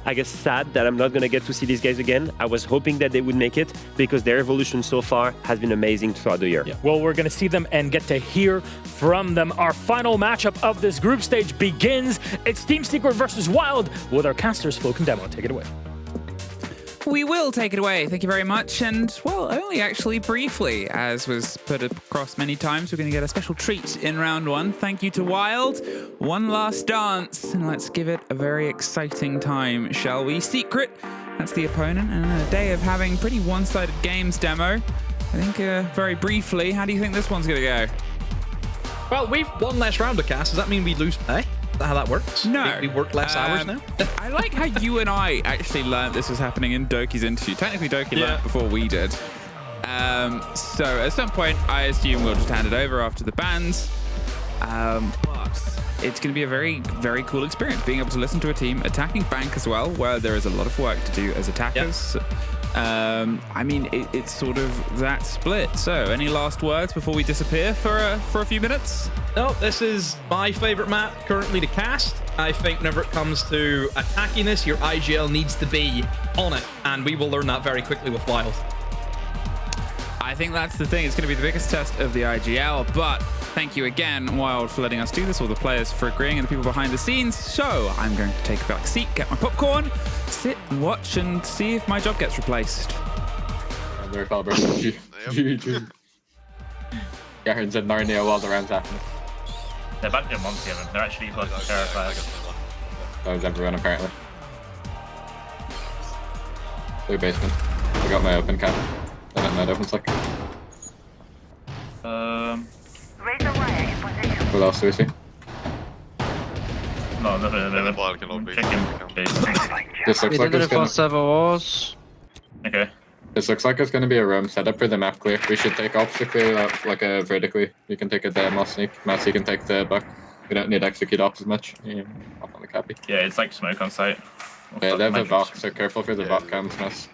I guess sad that I'm not going to get to see these guys again. I was hoping that they would make it because their evolution so far has been amazing throughout the year. Yeah. Well, we're going to see them and get to hear from them. Our final matchup of this group stage begins. It's Team Secret versus Wild with our casters, Folk and Demo. Take it away. We will take it away, thank you very much, and, well, only actually briefly, as was put across many times, we're going to get a special treat in round 1. Thank you to Wild. One last dance, and let's give it a very exciting time, shall we? Secret, that's the opponent, and a day of having pretty one-sided games, Demo. I think, very briefly, how do you think this one's going to go? Well, we've one less round of cast. Does that mean we lose pay? Is that how that works? No. We work less hours now? I like how you and I actually learned this was happening in Doki's interview. Technically, Doki learned before we did. So at some point, I assume we'll just hand it over after the bans. But it's going to be a very, very cool experience being able to listen to a team attacking bank as well, where there is a lot of work to do as attackers. Yep. I mean, it's sort of that split. So, any last words before we disappear for a few minutes? No, this is my favorite map currently to cast. I think whenever it comes to attacking this, your IGL needs to be on it, and we will learn that very quickly with Wild. I think that's the thing. It's going to be the biggest test of the IGL, but thank you again, Wild, for letting us do this, all the players for agreeing, and the people behind the scenes. So I'm going to take a back seat, get my popcorn, sit and watch, and see if my job gets replaced. Garen's in Narnia while the round's happening. They're back in one together. They're actually fucking terrified. That was everyone, apparently. Blue basement. I got my open cap. And then that opens like. Razor wire in position. What else do we see? No, nothing. This looks like it's gonna... Okay. This looks like it's going to be a roam setup for the map clear. We should take opposite clear, like a vertically. You can take a demo sneak. Massey can take the buck. We don't need execute ops as much. Yeah, up on the cappy. Yeah, it's like smoke on site. Yeah, they have a VOC, so careful for the VOC cams, Mass.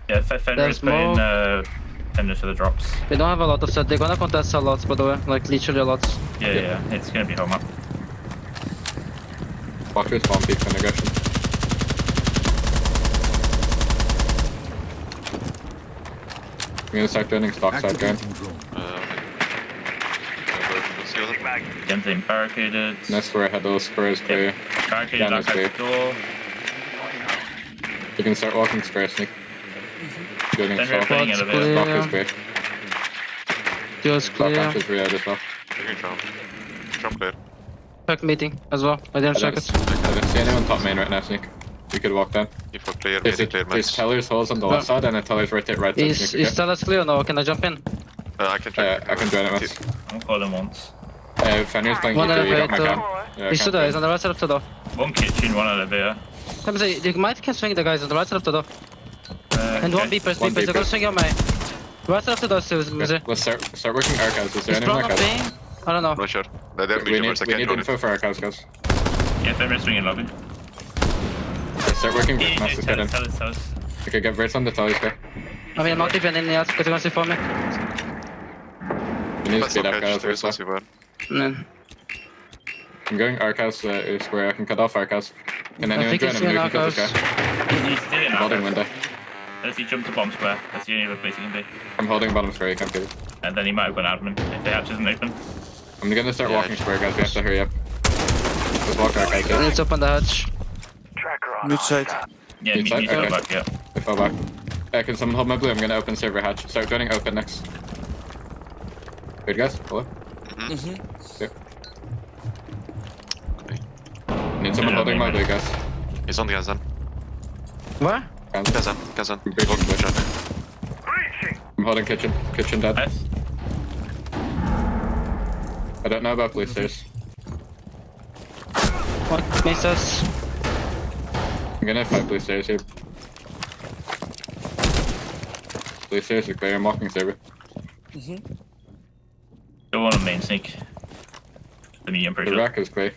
Yeah, Fender is playing Fender for the drops. We don't have a lot of set. They're gonna contest a lot, by the way. Like, literally a lot. Yeah, it's gonna be home up. Watch with bomb peak when aggression. I'm gonna start running stock side going. Something barricaded. Next we're ahead of the square is clear. Barricaded outside the door. You can start walking square sneak. Building Then we're shot. playing elevator. Block is clear. Just Block clear. match is re-out as well. Jump clear. Check meeting as well. I didn't check it. I don't see anyone top main right now, Sneak. You could walk down. If I clear, There's tellers holes on the left side and a teller's right side. Is Stella's clear now? Can I jump in? I can check. I can join it once. I'll call him once. Fenrir's playing One G2, you got my elevator. cam. Yeah, He's stood there. He's on the right side of the door. One kitchen, one elevator. Let me say, you might can swing the guys on the right side of the door. And one beepers. One They're gonna beepers. swing on my right side of the door. So, Let's start working archives. Is there is anyone Brock archives? ping? I don't know. Not sure. They have We vision, need info for archives, guys. Yeah, Fenrir's swinging lobby. Start working Yeah, Master's tell head in. us. Okay, get Verts on the tellers guy. I mean, I'm not even in yet because they're gonna see for me. We need to speed up, guys. Mm. I'm going archives square. I can cut off archives. Can I anyone think join he's him? You in can cut this guy. He's still in Holding our window. Does he jump to bomb square? That's the only other place he can be. I'm holding bottom square. You can't get it. And then he might have gone admin if the hatch isn't open. I'm gonna start walking square, guys. We have to hurry up. Let's walk archives. I need to open the hatch. Mid side. Yeah, Mid me side? needs to go Okay. back, yeah. I fall back. Can someone hold my blue? I'm gonna open server hatch. Start joining open next. Good guys. Hello. Yep. Need someone holding my blue, guys. He's on the Gazan. Where? Gazan. Big I'm holding kitchen. Kitchen dead. Nice. I don't know about blue stairs. What makes us? I'm gonna fight blue stairs here. Blue stairs are clear. I'm walking server. Go on main sneak. The medium pretty The sure. rack is clear.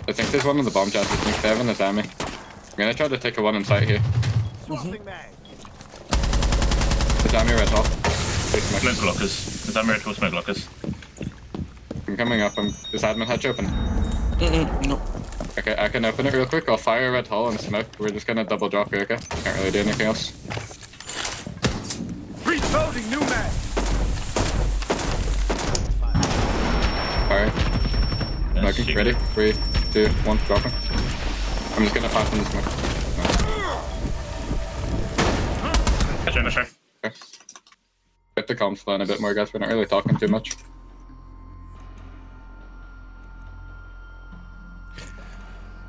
I think there's one on the bomb chest. It's Nick Devon, it's Amy. I'm gonna try to take a one in sight here. It's Amy red hall. Smoke blockers. There's Amir towards smoke blockers. I'm coming up. Is admin hatch open? No. Okay, I can open it real quick. I'll fire a red hole and smoke. We're just gonna double drop here, okay? Can't really do anything else. Reloading new mag. Fire. Smoking. Ready? 3, 2, 1, dropping. I'm just gonna pass in the smoke. Gotcha, sure. Okay. Get the comms flowing a bit more, guys. We're not really talking too much.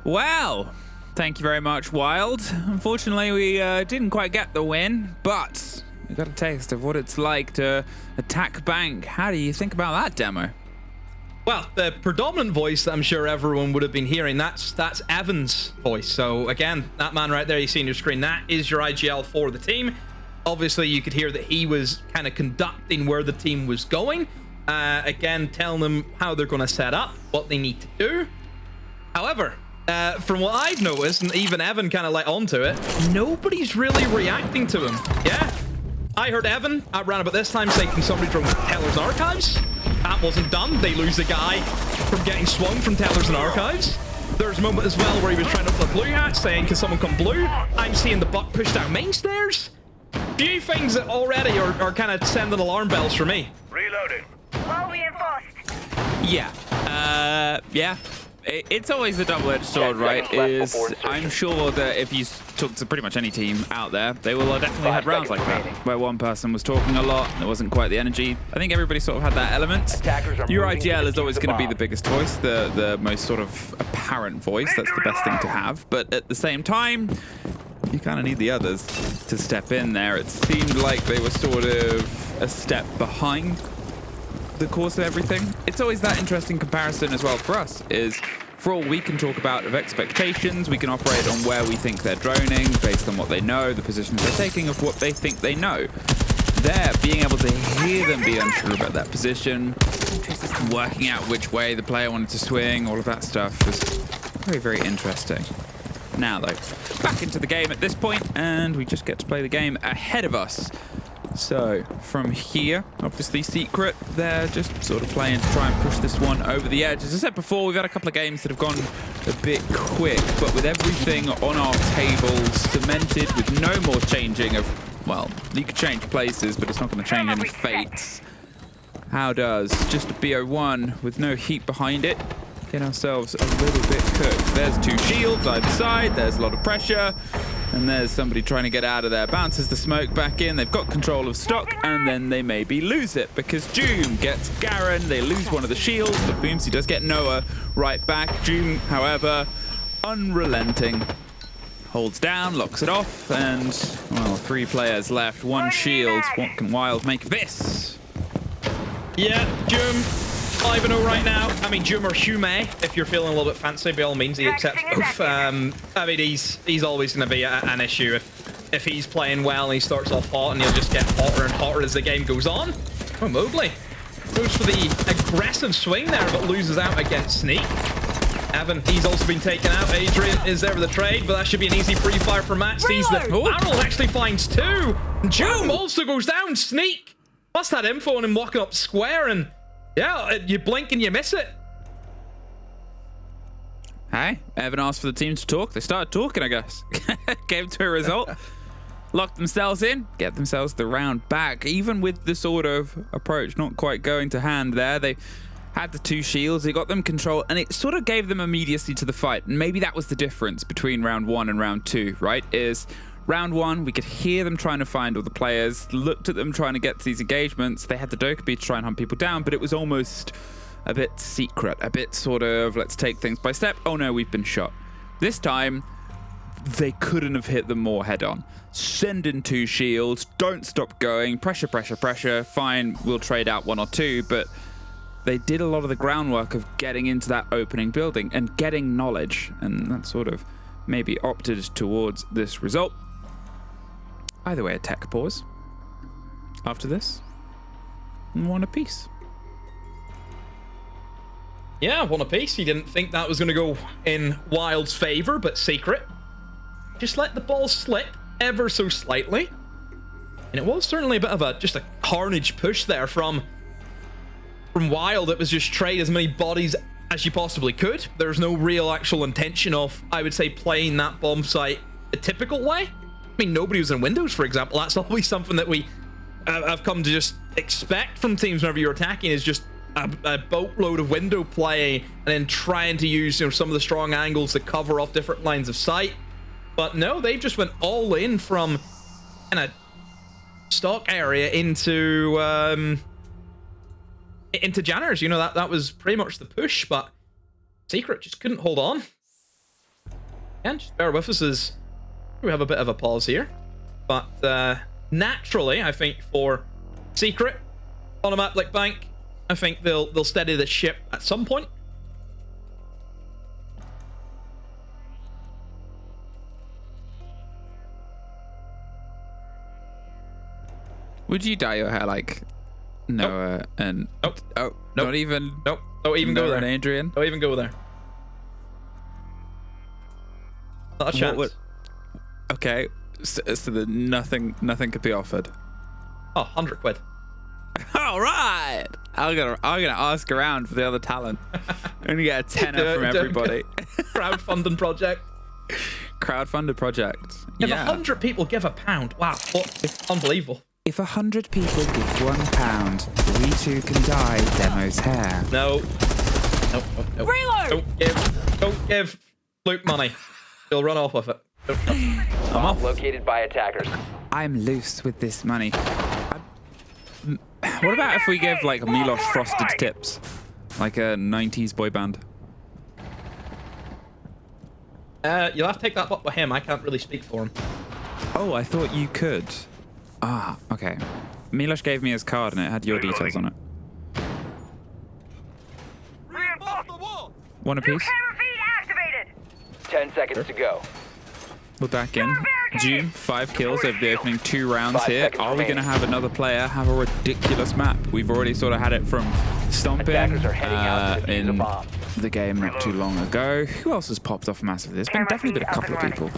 Wow. Thank you very much, Wild. Unfortunately, we didn't quite get the win, but we got a taste of what it's like to attack bank. How do you think about that demo? Well, the predominant voice that I'm sure everyone would have been hearing, that's Evan's voice. So again, that man right there you see on your screen, that is your IGL for the team. obviously you could hear that he was kind of conducting where the team was going. Again, telling them how they're going to set up, what they need to do. However, from what I've noticed, and even Evan kind of let onto it, nobody's really reacting to him. Yeah, I heard Evan around about this time say, can somebody from Tellers and Archives? That wasn't done. They lose a guy from getting swung from Tellers and Archives. There's a moment as well where he was trying to put blue hat, saying, can someone come blue? I'm seeing the buck push down main stairs. Few things that already are kind of sending alarm bells for me. Reloading. Well reinforced. Yeah. Yeah. It's always a double-edged sword, right? I'm sure that if you talk to pretty much any team out there, they will definitely had rounds like that, where one person was talking a lot, there wasn't quite the energy. I think everybody sort of had that element. Your IGL is always going to be the biggest voice, the most sort of apparent voice. That's the best thing to have. But at the same time, you kind of need the others to step in there. It seemed like they were sort of a step behind the course of everything. It's always that interesting comparison as well for us, is for all we can talk about of expectations, we can operate on where we think they're droning based on what they know, the positions they're taking of what they think they know. There, being able to hear them be unsure about that position, working out which way the player wanted to swing, all of that stuff was very, very interesting. Now though, back into the game at this point, and we just get to play the game ahead of us. So, from here, obviously Secret, they're just sort of playing to try and push this one over the edge. As I said before, we've had a couple of games that have gone a bit quick, but with everything on our table cemented, with no more changing of, well, you could change places, but it's not going to change any fates. How does just a BO1 with no heat behind it get ourselves a little bit cooked? There's two shields either side, there's a lot of pressure. And there's somebody trying to get out of there. Bounces the smoke back in. They've got control of stock, and then they maybe lose it because Doom gets Garen. They lose one of the shields, but Boomsy does get Noah right back. Doom, however, unrelenting, holds down, locks it off, and, well, 3 players left, 1 shield. What can Wild make of this? Yeah, Doom. 5-0 right now. I mean, Doom or Hume, if you're feeling a little bit fancy, by all means, he accepts both. I mean, he's always going to be an issue if he's playing well and he starts off hot, and he'll just get hotter and hotter as the game goes on. Oh, Mowgli goes for the aggressive swing there, but loses out against Sneak. Evan, he's also been taken out. Adrian is there with the trade, but that should be an easy pre-fire for Matt. Sees that Barrel actually finds 2. Doom also goes down. Sneak must have had info on him walking up square, and yeah, you blink and you miss it. Hey, Evan asked for the team to talk. They started talking, I guess. Came to a result. Locked themselves in, get themselves the round back. Even with the sort of approach not quite going to hand there, they had the 2 shields. They got them control, and it sort of gave them immediacy to the fight. And maybe that was the difference between round 1 and round 2, right? Is round 1, we could hear them trying to find all the players, looked at them trying to get to these engagements. They had the Dokkaebi to try and hunt people down, but it was almost a bit secret, a bit sort of, let's take things by step. Oh no, we've been shot. This time, they couldn't have hit them more head on. Send in 2 shields, don't stop going, pressure, pressure, pressure. Fine, we'll trade out 1 or 2, but they did a lot of the groundwork of getting into that opening building and getting knowledge, and that sort of maybe opted towards this result. Either way, a tech pause. After this, 1 apiece. Yeah, 1 apiece. He didn't think that was going to go in Wild's favor, but Secret just let the ball slip ever so slightly. And it was certainly a bit of just a carnage push there from Wild. It was just trade as many bodies as you possibly could. There's no real actual intention of, I would say, playing that bomb site a typical way. I mean, nobody was in Windows, for example. That's always something that we have come to just expect from teams whenever you're attacking, is just a boatload of window play and then trying to use, you know, some of the strong angles to cover off different lines of sight. But no, they've just went all in from kind of stock area into Janners. You know, that was pretty much the push, but Secret just couldn't hold on. And just bear with us as we have a bit of a pause here. But naturally, I think for Secret on a map like Bank, I think they'll steady the ship at some point. Would you dye your hair like Noah and... Nope. Oh, Nope. not even... Nope. Don't even Noah go there. and Adrian? Don't even go there. Not a chance. Okay, so nothing could be offered. Oh, 100 quid. All right. I'm gonna ask around for the other talent. I'm gonna get a tenner from everybody. Crowdfunding project. Crowdfunded project. If yeah. 100 people give £1, wow, what? Unbelievable. If 100 people give £1, we too can dye Demo's hair. No. No. Reload! Don't give Luke money. He'll run off with it. I'm off. Located by attackers. I'm loose with this money. What about if we give like Milos frosted tips, like a 90s boy band? You'll have to take that up with him. I can't really speak for him. Oh, I thought you could. Ah, okay. Milos gave me his card and it had your details on it. One apiece. 10 seconds to go. We're back in. June, 5 kills over the opening 2 rounds 5 here. seconds Are we going to remaining. have another player have a ridiculous map? We've already sort of had it from Stomping Attackers are heading out to defuse a in bomb. the game not too long ago. Who else has popped off massively? There's been definitely been a couple of people.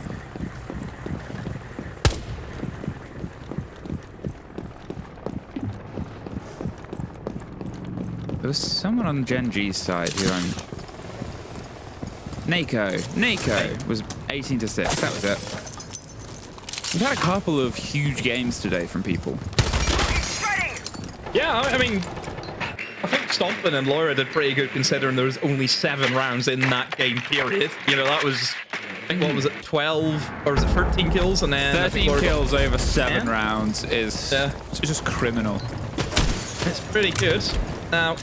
There was someone on Gen G's side who I'm... Nako was 18 to 6. That was it. We've had a couple of huge games today from people. Yeah, I mean, I think Stompin and Laura did pretty good considering there was only 7 rounds in that game period. You know, that was, I think, what was it, 12 or was it 13 kills? And then 13 kills over 7 rounds is just criminal. It's pretty good. Now,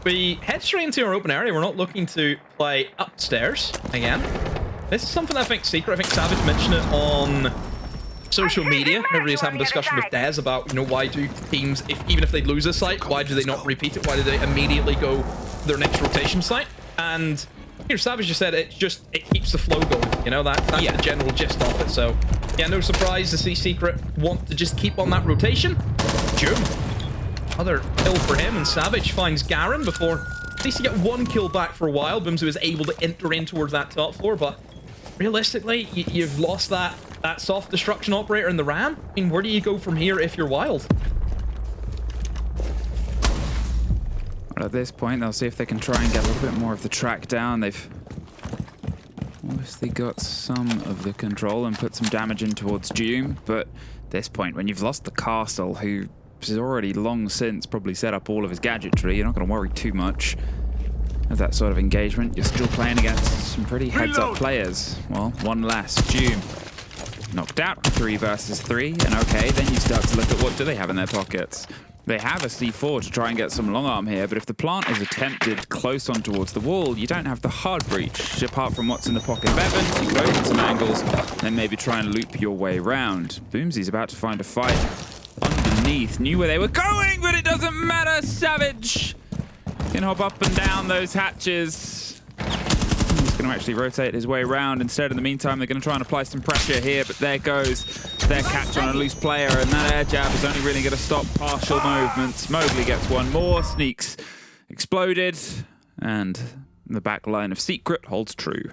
we head straight into our open area. We're not looking to play upstairs again. This is something I think Secret, I think Savage mentioned it on social media. Everybody's having a discussion with Dez about, you know, why do teams, even if they lose a site, why do they not repeat it? Why do they immediately go to their next rotation site? And here, Savage just said it keeps the flow going. You know, that's the general gist of it. So, yeah, no surprise to see Secret want to just keep on that rotation. June. Another kill for him, and Savage finds Garen before at least he get 1 kill back for a while. Boomsy was able to enter in towards that top floor, but realistically, you've lost that soft destruction operator in the Ram. I mean, where do you go from here if you're Wild? Well, at this point, they'll see if they can try and get a little bit more of the track down. They've obviously got some of the control and put some damage in towards Doom, but at this point, when you've lost the castle, who has already long since probably set up all of his gadgetry, you're not going to worry too much of that sort of engagement. You're still playing against some pretty heads-up players. Well, one less. Doom knocked out, 3 versus 3, and okay, then you start to look at what do they have in their pockets. They have a C4 to try and get some long arm here, but if the plant is attempted close on towards the wall, you don't have the hard breach, apart from what's in the pocket of Evan. You could open some angles, then maybe try and loop your way round. Boomsy's about to find a fight underneath. Knew where they were going, but it doesn't matter. Savage can hop up and down those hatches. He's going to actually rotate his way around. Instead, in the meantime, they're going to try and apply some pressure here, but there goes their catch on a loose player, and that air jab is only really going to stop partial movements. Mowgli gets one more. Sneaks exploded, and the back line of Secret holds true.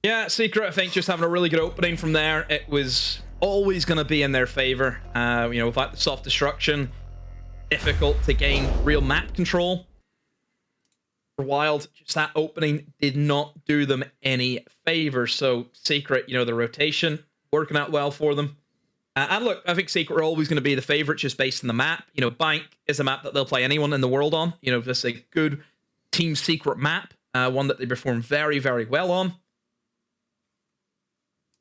Yeah, Secret, I think, just having a really good opening from there. It was always going to be in their favor. You know, without the soft destruction, difficult to gain real map control. For Wild, just that opening did not do them any favor. So Secret, you know, the rotation working out well for them. And look, I think Secret are always going to be the favorite just based on the map. You know, Bank is a map that they'll play anyone in the world on. You know, this is a good Team Secret map, one that they perform very, very well on.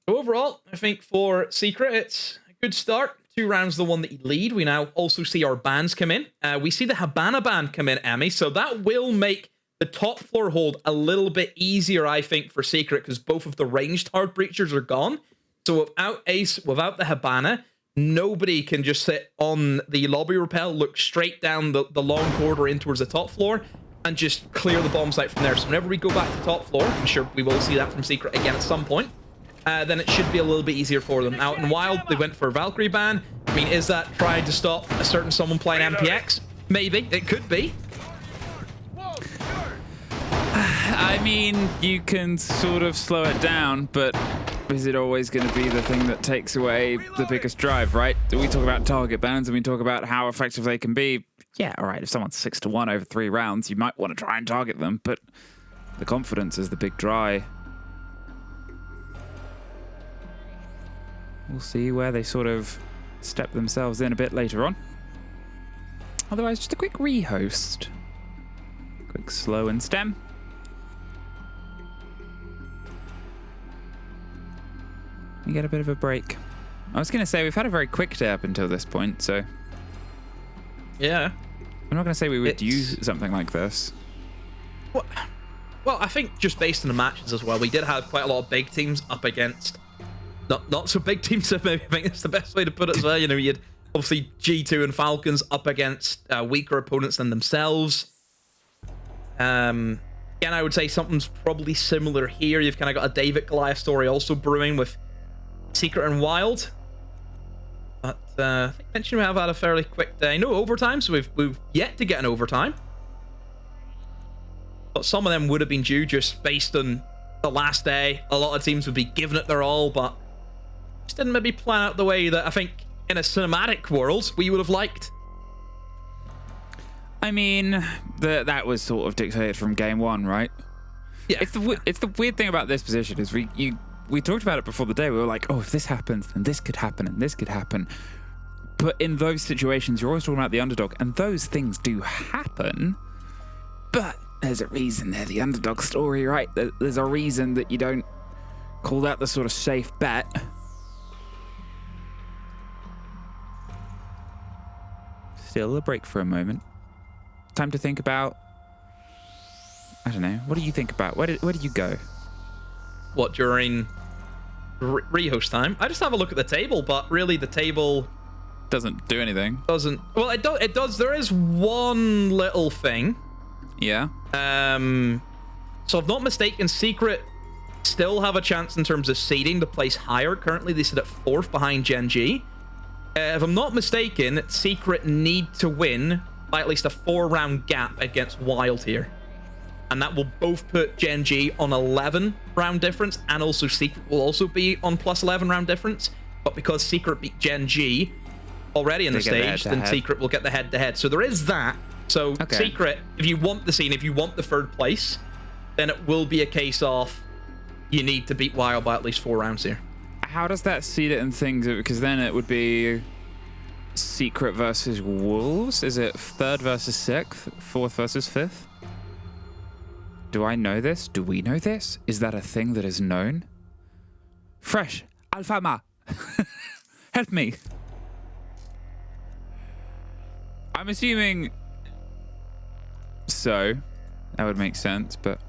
So overall, I think for Secret, it's a good start. 2 rounds, the one that you lead. We now also see our bans come in. We see the Habana ban come in, Emmy. So that will make the top floor hold a little bit easier, I think, for Secret, because both of the ranged hard breachers are gone. So without Ace, without the Habana, nobody can just sit on the lobby rappel, look straight down the long corridor in towards the top floor, and just clear the bomb site from there. So whenever we go back to top floor, I'm sure we will see that from Secret again at some point, then it should be a little bit easier for them. Out in Wild, they went for a Valkyrie ban. I mean, is that trying to stop a certain someone playing MPX? Maybe. It could be. I mean, you can sort of slow it down, but is it always going to be the thing that takes away the biggest drive, right? We talk about target bans and we talk about how effective they can be. Yeah, all right, if someone's 6-1 over 3 rounds, you might want to try and target them, but the confidence is the big dry. We'll see where they sort of step themselves in a bit later on. Otherwise, just a quick rehost. Quick slow and stem. You get a bit of a break. I was going to say, we've had a very quick day up until this point, so... Yeah. I'm not going to say we would use something like this. Well, I think just based on the matches as well, we did have quite a lot of big teams up against not so big teams. So maybe I think it's the best way to put it as well. You know, you had obviously G2 and Falcons up against weaker opponents than themselves. Again, I would say something's probably similar here. You've kind of got a David Goliath story also brewing with Secret and Wild. But I think mentioned we have had a fairly quick day. No overtime, so we've yet to get an overtime. But some of them would have been due just based on the last day. A lot of teams would be giving it their all, but just didn't maybe plan out the way that I think in a cinematic world we would have liked. I mean, that was sort of dictated from game one, right? Yeah. It's the weird thing about this position is we talked about it before the day. We were like, oh, if this happens, then this could happen, and this could happen. But in those situations, you're always talking about the underdog, and those things do happen. But there's a reason they're the underdog story, right? There's a reason that you don't call that the sort of safe bet. Still a break for a moment. Time to think about, I don't know, what do you think about? Where do you go? What, during rehost time? I just have a look at the table, but really the table doesn't do anything. Well, it does. There is one little thing. Yeah. So if not mistaken, Secret still have a chance in terms of seeding to place higher. Currently, they sit at 4th behind Gen G. If I'm not mistaken, Secret need to win by at least a 4-round gap against Wild here. And that will both put Gen G on 11 round difference, and also Secret will also be on plus 11 round difference. But because Secret beat Gen G already in the stage, then Secret will get the head-to-head. So there is that. So Secret, if you want the scene, if you want the 3rd place, then it will be a case of you need to beat Wild by at least 4 rounds here. How does that seed it in things? Because then it would be Secret versus Wolves. Is it 3rd versus 6th? 4th versus 5th? Do I know this? Do we know this? Is that a thing that is known? Fresh, Alfama, help me. I'm assuming so. That would make sense, but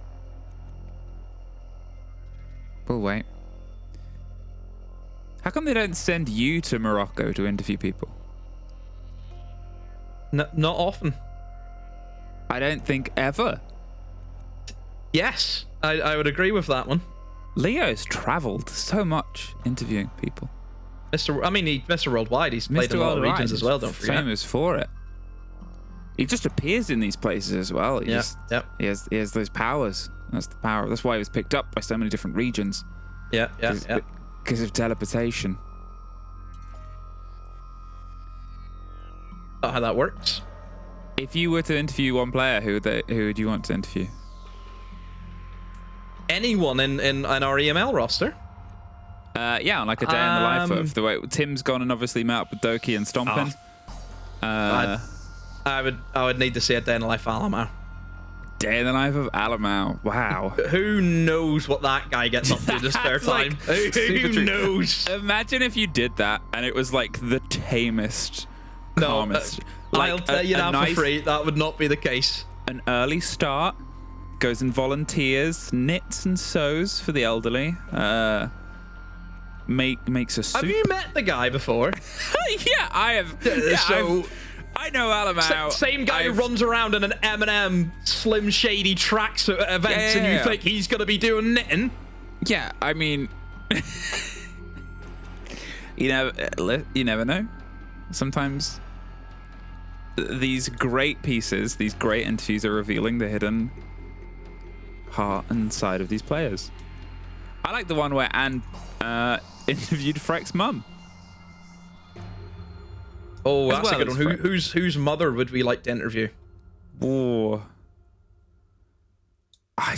we'll wait. How come they don't send you to Morocco to interview people? Not often. I don't think ever. Yes, I would agree with that one. Leo's traveled so much interviewing people. Mr. Worldwide. He's played in a lot of regions as well, don't forget. Famous for it. He just appears in these places as well. He has those powers. That's the power. That's why he was picked up by so many different regions. Yeah. Because of teleportation. Not how that works. If you were to interview one player, who would you want to interview? Anyone in our EML roster? Yeah, on like a day in the life of the way Tim's gone and obviously met up with Doki and Stompin. I would need to see a day in the life of Alamau. Day in the life of Alamau. Wow. Who knows what that guy gets up to in his spare time? Who knows? Imagine if you did that and it was like the tamest, calmest. I'll tell you now for free, that would not be the case. An early start, goes and volunteers, knits and sews for the elderly. Makes a soup. Have you met the guy before? Yeah, I have. Yeah, I know Alamau. Same guy who runs around in an M&M Slim Shady tracksuit at events, and you think he's going to be doing knitting? Yeah, I mean, you never know. sometimes these great pieces, these great interviews are revealing the hidden heart and side of these players. I like the one where Anne interviewed Freck's mum. Oh, As that's well a good as one. Freck. Whose mother would we like to interview? Oh, I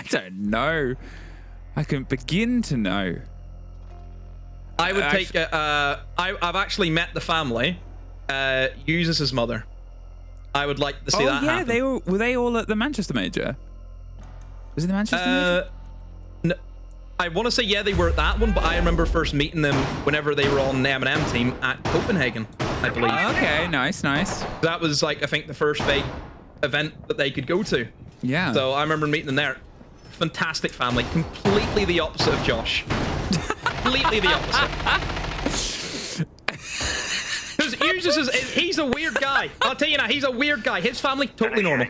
don't know. I can begin to know. I would take. I've actually met the family. Uses his mother. I would like to see that happen. They were they all at the Manchester Major? Was it the Manchester Major? No, I want to say yeah, they were at that one, but I remember first meeting them whenever they were on the M&M team at Copenhagen, I believe. Okay, nice. That was like I think the first big event that they could go to. Yeah. So I remember meeting them there. Fantastic family. Completely the opposite of Josh. Completely the opposite. Because he's a weird guy. I'll tell you now, he's a weird guy. His family, totally normal.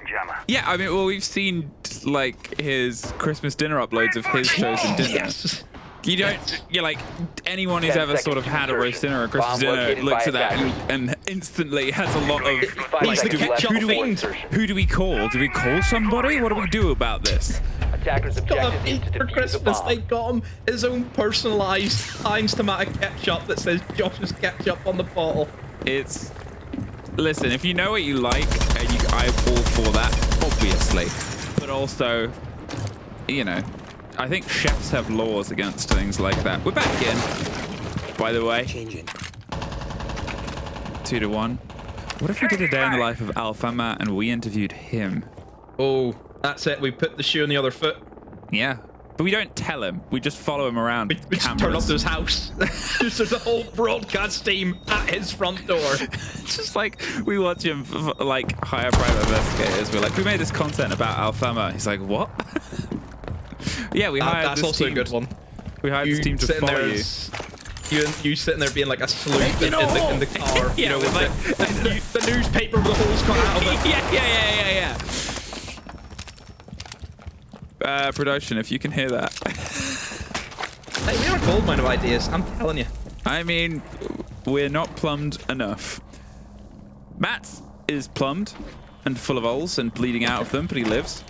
Yeah, I mean, well, we've seen like his Christmas dinner uploads of his chosen dinner. Yes. You're like, anyone who's ever sort of had a roast dinner or a Christmas dinner looks at that and instantly has a lot of, He's the ketchup fiend. who do we call? Do we call somebody? What do we do about this? Attackers objective is to For defuse the Christmas, bomb. they got him his own personalised Heinz tomato ketchup that says Josh's ketchup on the bottle. It's, listen, if you know what you like, and I'm all for that, obviously. But also, you know, I think chefs have laws against things like that. We're back in, by the way. 2-1. What if we did a day in the life of Alfama and we interviewed him? Oh, that's it. We put the shoe on the other foot. Yeah. But we don't tell him. We just follow him around. We just turn up to his house. Just there's a whole broadcast team at his front door. Just like we watch him like hire private investigators. We're like, we made this content about Alfama. He's like, what? Yeah, we hired That's this also team. a good one. We hired this team to sitting follow there you. You sitting there being like a sleuth in the car. Yeah, with like the newspaper with the holes cut out of it. Yeah. Production, if you can hear that. Hey, we are a gold mine of ideas. I'm telling you. I mean, we're not plumbed enough. Matt is plumbed and full of holes and bleeding out of them, but he lives.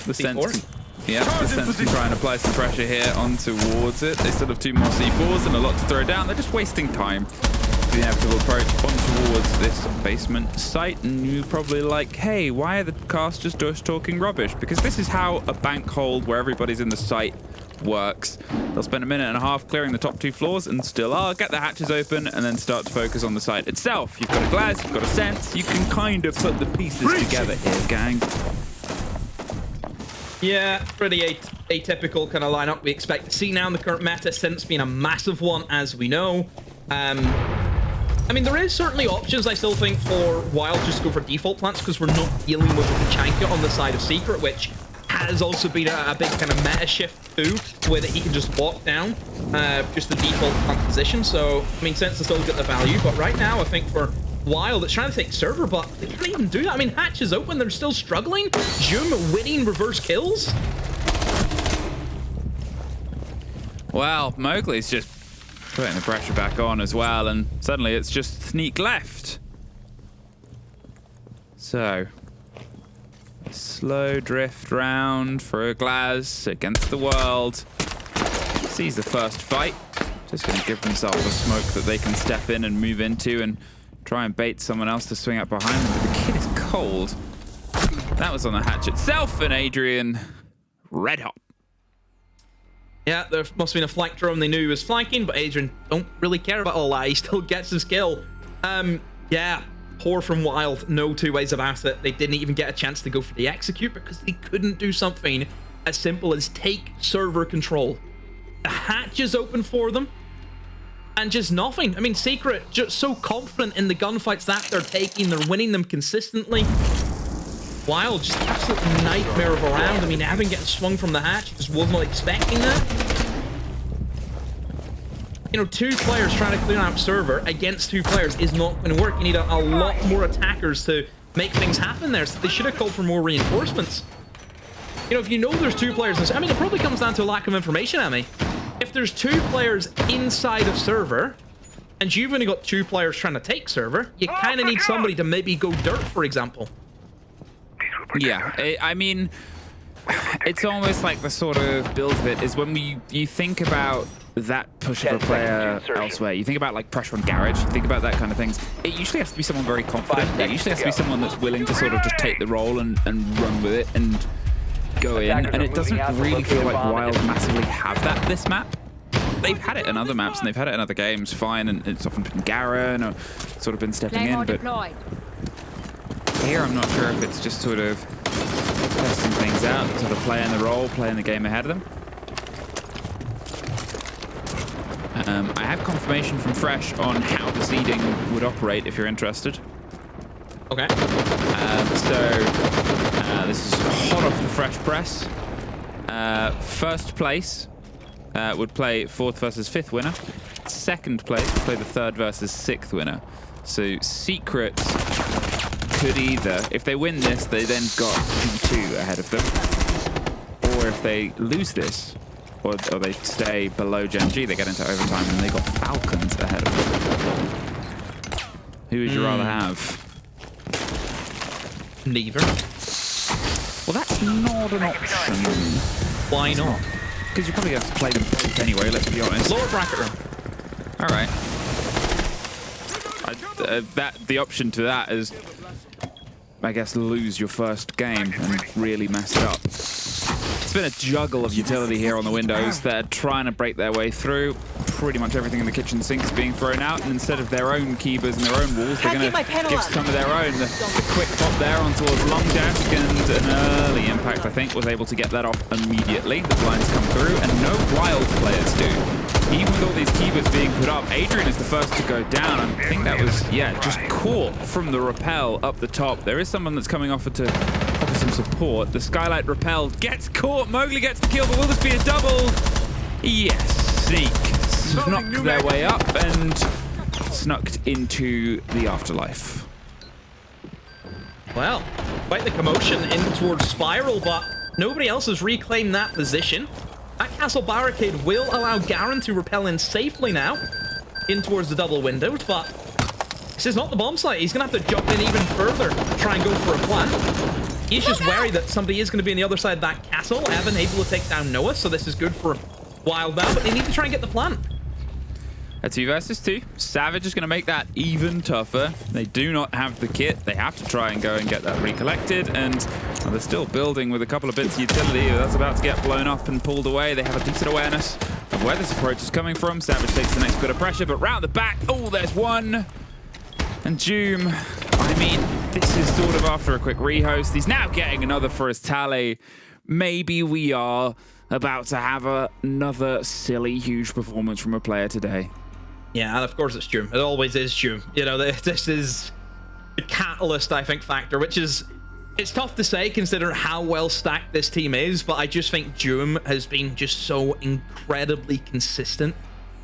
The sense. Yeah, the sense can try and apply some pressure here on towards it. They still have 2 more C4s and a lot to throw down. They're just wasting time. The inevitable approach on towards this basement site, and you're probably like, hey, why are the casters just talking rubbish? Because this is how a bank hold where everybody's in the site works. They'll spend a minute and a half clearing the top 2 floors and still get the hatches open and then start to focus on the site itself. You've got a glass, you've got a sense, you can kind of put the pieces together here, gang. Yeah, pretty atypical kind of lineup we expect to see now in the current meta, since being a massive one, as we know. I mean, there is certainly options, I still think, for Wild just to go for default plants, because we're not dealing with Pachanka on the side of Secret, which has also been a big kind of meta shift too, the way that he can just walk down just the default plant position. So, I mean, Sense to still get the value, but right now, I think for Wild, it's trying to take server, but they can't even do that. I mean, Hatch is open, they're still struggling. Jum winning reverse kills. Well, Mowgli's just putting the pressure back on as well, and suddenly it's just Sneak left. So, a slow drift round for a Glaz against the world. Sees the first fight. Just going to give themselves a smoke that they can step in and move into and try and bait someone else to swing up behind them. But the kid is cold. That was on the hatch itself, and Adrian red hot. Yeah, there must have been a flank drone they knew he was flanking, but Adrian don't really care about all that. He still gets his kill. Yeah, poor from Wild, no 2 ways about it. They didn't even get a chance to go for the execute because they couldn't do something as simple as take server control. The hatch is open for them, and just nothing. I mean, Secret just so confident in the gunfights that they're taking. They're winning them consistently. Wild, just absolute nightmare of a round. I mean, having getting swung from the hatch, just was not expecting that. You know, 2 players trying to clear out server against 2 players is not going to work. You need a lot more attackers to make things happen there. So they should have called for more reinforcements. You know, if you know there's 2 players, I mean, it probably comes down to a lack of information, Emmy. If there's 2 players inside of server, and you've only got 2 players trying to take server, you kind of need somebody to maybe go dirt, for example. Yeah, I mean, it's almost like the sort of build of it is when you think about that push of a player elsewhere. You think about like pressure on garage, you think about that kind of things. It usually has to be someone very confident. It usually has to be someone that's willing to sort of just take the role and run with it and go in. And it doesn't really feel like Wild massively have that this map. They've had it in other maps and they've had it in other games, fine, and it's often been Garen or sort of been stepping in, but here I'm not sure if it's just sort of testing things out, sort of playing the role, playing the game ahead of them. I have confirmation from Fresh on how the seeding would operate if you're interested. Okay. This is hot off the Fresh press. First place would play 4th versus 5th winner. Second place would play the 3rd versus 6th winner. So Secret could either, if they win this, they then got G2 ahead of them. Or if they lose this, or they stay below Gen G, they get into overtime and they got Falcons ahead of them. Who would you rather have? Neither. Well, that's not an option. Why not? Because you probably have to play them both anyway, let's be honest. Lower bracket room. All right. The option to that is, I guess, lose your first game and really mess it up. It's been a juggle of utility here on the Windows. They're trying to break their way through. Pretty much everything in the kitchen sink is being thrown out, and instead of their own keybers and their own walls, they're going to give some of their own. The quick pop there on towards long desk, and an early impact, I think, was able to get that off immediately. The blinds come through, and no Wild players do. Even with all these keybers being put up, Adrian is the first to go down. I think that was, yeah, just caught from the rappel up the top. There is someone that's coming off to offer some support. The Skylight rappel gets caught. Mowgli gets the kill, but will this be a double? Yes, Sneak snuck their way up and snucked into the afterlife. Well, quite the commotion in towards Spiral, but nobody else has reclaimed that position. That castle barricade will allow Garen to rappel in safely now, in towards the double windows, but this is not the bomb site. He's going to have to jump in even further to try and go for a plant. He's just wary that somebody is going to be on the other side of that castle. Evan able to take down Noah, so this is good for Wild now, but they need to try and get the plant. A 2 versus 2. Savage is going to make that even tougher. They do not have the kit. They have to try and go and get that recollected, and well, they're still building with a couple of bits of utility. That's about to get blown up and pulled away. They have a decent awareness of where this approach is coming from. Savage takes the next bit of pressure, but round the back, oh, there's one. And Doom, I mean, this is sort of after a quick rehost. He's now getting another for his tally. Maybe we are about to have another silly, huge performance from a player today. Yeah, and of course it's Doom. It always is Doom. You know, this is the catalyst, I think, factor, which is, it's tough to say considering how well stacked this team is, but I just think Doom has been just so incredibly consistent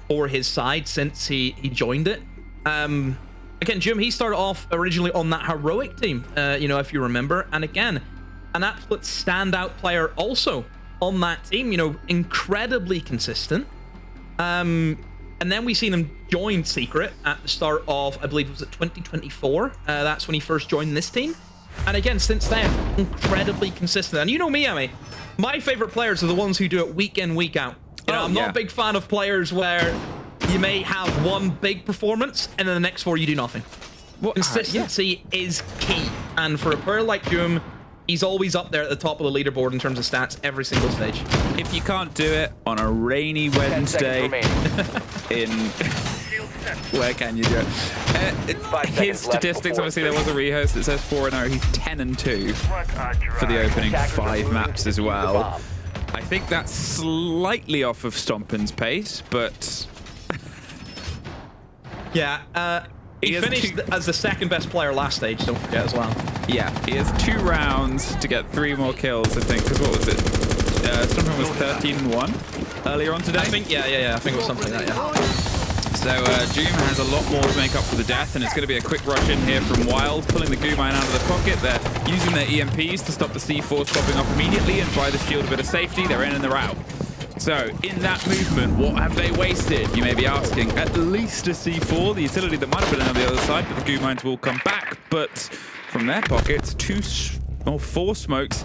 for his side since he joined it. Again, Doom, he started off originally on that heroic team, you know, if you remember, and again, an absolute standout player also on that team, you know, incredibly consistent. And then we seen him join Secret at the start of, I believe it was 2024. That's when he first joined this team. And again, since then, incredibly consistent. And you know me, Emmy, my favorite players are the ones who do it week in, week out. You know, I'm not a big fan of players where you may have one big performance and then the next 4 you do nothing. Consistency is key. And for a player like Doom, he's always up there at the top of the leaderboard in terms of stats every single stage. If you can't do it on a rainy Wednesday in... Where can you do it? His statistics, obviously, there was a rehost that says 4-0. He's 10-2 for the opening 5 maps as well. I think that's slightly off of Stompin's pace, but... Yeah, he finished as the second best player last stage, don't forget as well. Yeah, he has 2 rounds to get 3 more kills, I think, because what was it? Stompin was 13-1 earlier on today? I think, yeah, I think it was something like that, yeah. So Doom has a lot more to make up for the death, and it's going to be a quick rush in here from Wild, pulling the Goo Mine out of the pocket. They're using their EMPs to stop the C4 popping off immediately and buy the shield a bit of safety. They're in and they're out. So, in that movement, what have they wasted? You may be asking. At least a C4, the utility that might have been on the other side, but the goo mines will come back. But from their pockets, 4 smokes,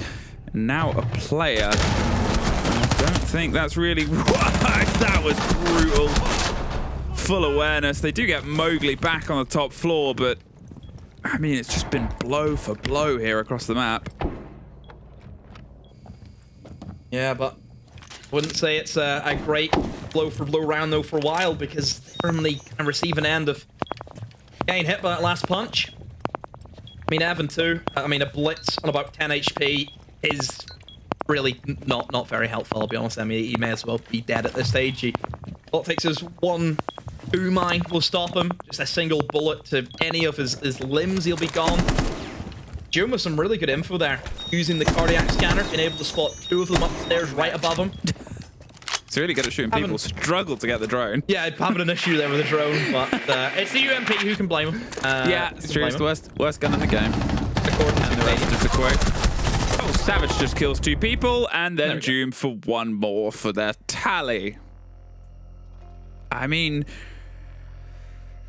and now a player. I don't think that's really worked. That was brutal. Full awareness. They do get Mowgli back on the top floor, but I mean, it's just been blow for blow here across the map. Yeah, but wouldn't say it's a great blow for blow round though for Wild, because they're on the kind of receiving end of getting hit by that last punch. I mean, Evan too. I mean, a blitz on about 10 HP is really not very helpful, I'll be honest. I mean, he may as well be dead at this stage. All it takes is one goo mine will stop him. Just a single bullet to any of his limbs, he'll be gone. June with some really good info there. Using the cardiac scanner, being able to spot 2 of them upstairs right above him. It's really good at shooting people. Struggle to get the drone. Yeah, having an issue there with the drone, but it's the UMP. Who can blame him? Yeah, it's true. It's the worst gun in the game. And the rest of the quick. Oh, Savage just kills 2 people, and then Doom for 1 more for their tally. I mean,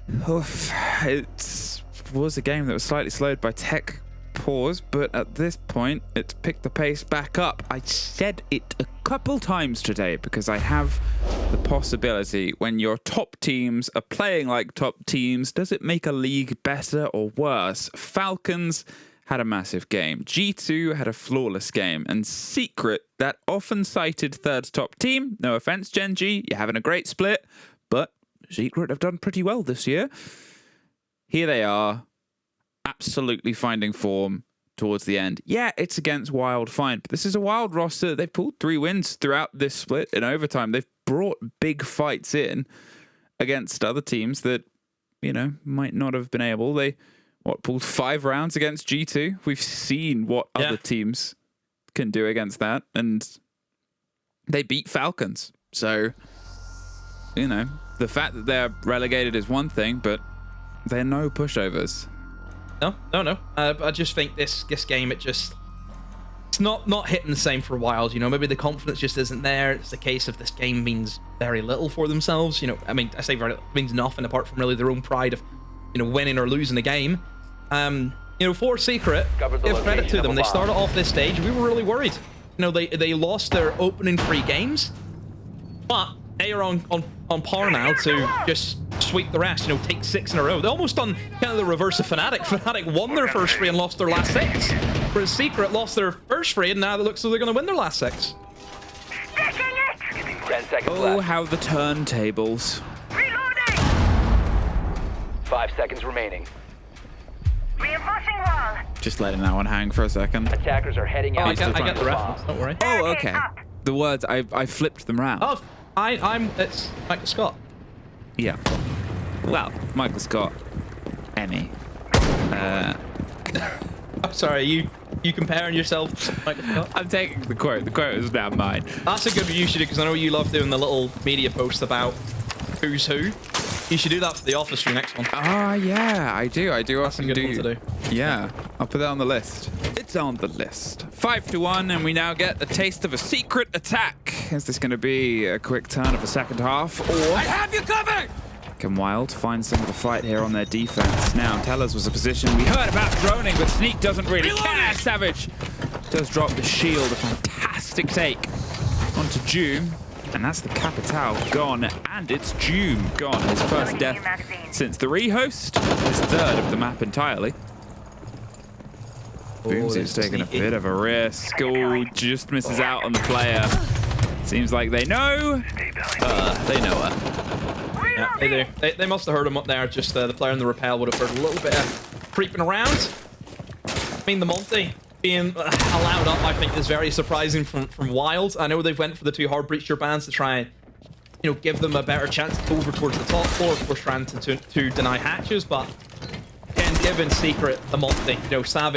it was a game that was slightly slowed by tech pause, but at this point, it's picked the pace back up. I said it a couple times today because I have the possibility when your top teams are playing like top teams, does it make a league better or worse? Falcons had a massive game. G2 had a flawless game. And Secret, that often cited third top team, no offense, Gen G, you're having a great split, but Secret have done pretty well this year. Here they are, absolutely finding form towards the end. Yeah, it's against Wild, fine, but this is a Wild roster. They've pulled 3 wins throughout this split in overtime. They've brought big fights in against other teams that, you know, might not have been able. They, pulled 5 rounds against G2. We've seen what other teams can do against that, and they beat Falcons. So, you know, the fact that they're relegated is one thing, but they're no pushovers. No. I just think this game, it's not hitting the same for Wild. You know, maybe the confidence just isn't there. It's the case of this game means very little for themselves. You know, I mean, I say very little, it means nothing apart from really their own pride of, you know, winning or losing a game. You know, for Secret, give credit to them. They started off this stage. We were really worried. You know, they lost their opening 3 games, but they are on par now to just sweep the rest, you know, take 6 in a row. They almost done kind of the reverse of Fnatic. Fnatic won their first 3 and lost their last 6. Whereas Secret lost their first 3 and now it looks like they're going to win their last 6. 10 seconds oh, left. how the turntables. 5 seconds remaining. Reinforcing wall. Just letting that one hang for a second. Attackers are heading out. I get the reference, don't worry. Oh, okay. The words, I flipped them round. Oh, it's Michael Scott. Yeah. Well, Michael Scott. Any. I'm sorry, you comparing yourself to Michael Scott? I'm taking the quote. The quote is now mine. That's a good view, you should do, because I know you love doing the little media post about who's who. You should do that for the office for your next one. Ah, yeah, I do. I do That's often a good do. one to do. Yeah, I'll put that on the list. It's on the list. 5-1, and we now get a taste of a secret attack. Is this going to be a quick turn of the second half, or I have you covered? Can Wild find some of the fight here on their defense? Now, Tellers was a position we heard about droning, but Sneak doesn't really care. Savage does drop the shield. A fantastic take onto Doom. And that's the Capital gone, and it's Doom gone. His first death since the rehost, his 3rd of the map entirely. Boomsy's taking a bit of a risk. Oh, just misses out on the player. Seems like they know. They know her. Yeah, they do. They must have heard him up there. Just the player in the rappel would have heard a little bit of creeping around. I mean, the multi being allowed up, I think, is very surprising from Wild. I know they went for the 2 hard breacher bans to try and, you know, give them a better chance to go over towards the top floor. Of course, trying to deny hatches, but again, given Secret the multi, you know, Savage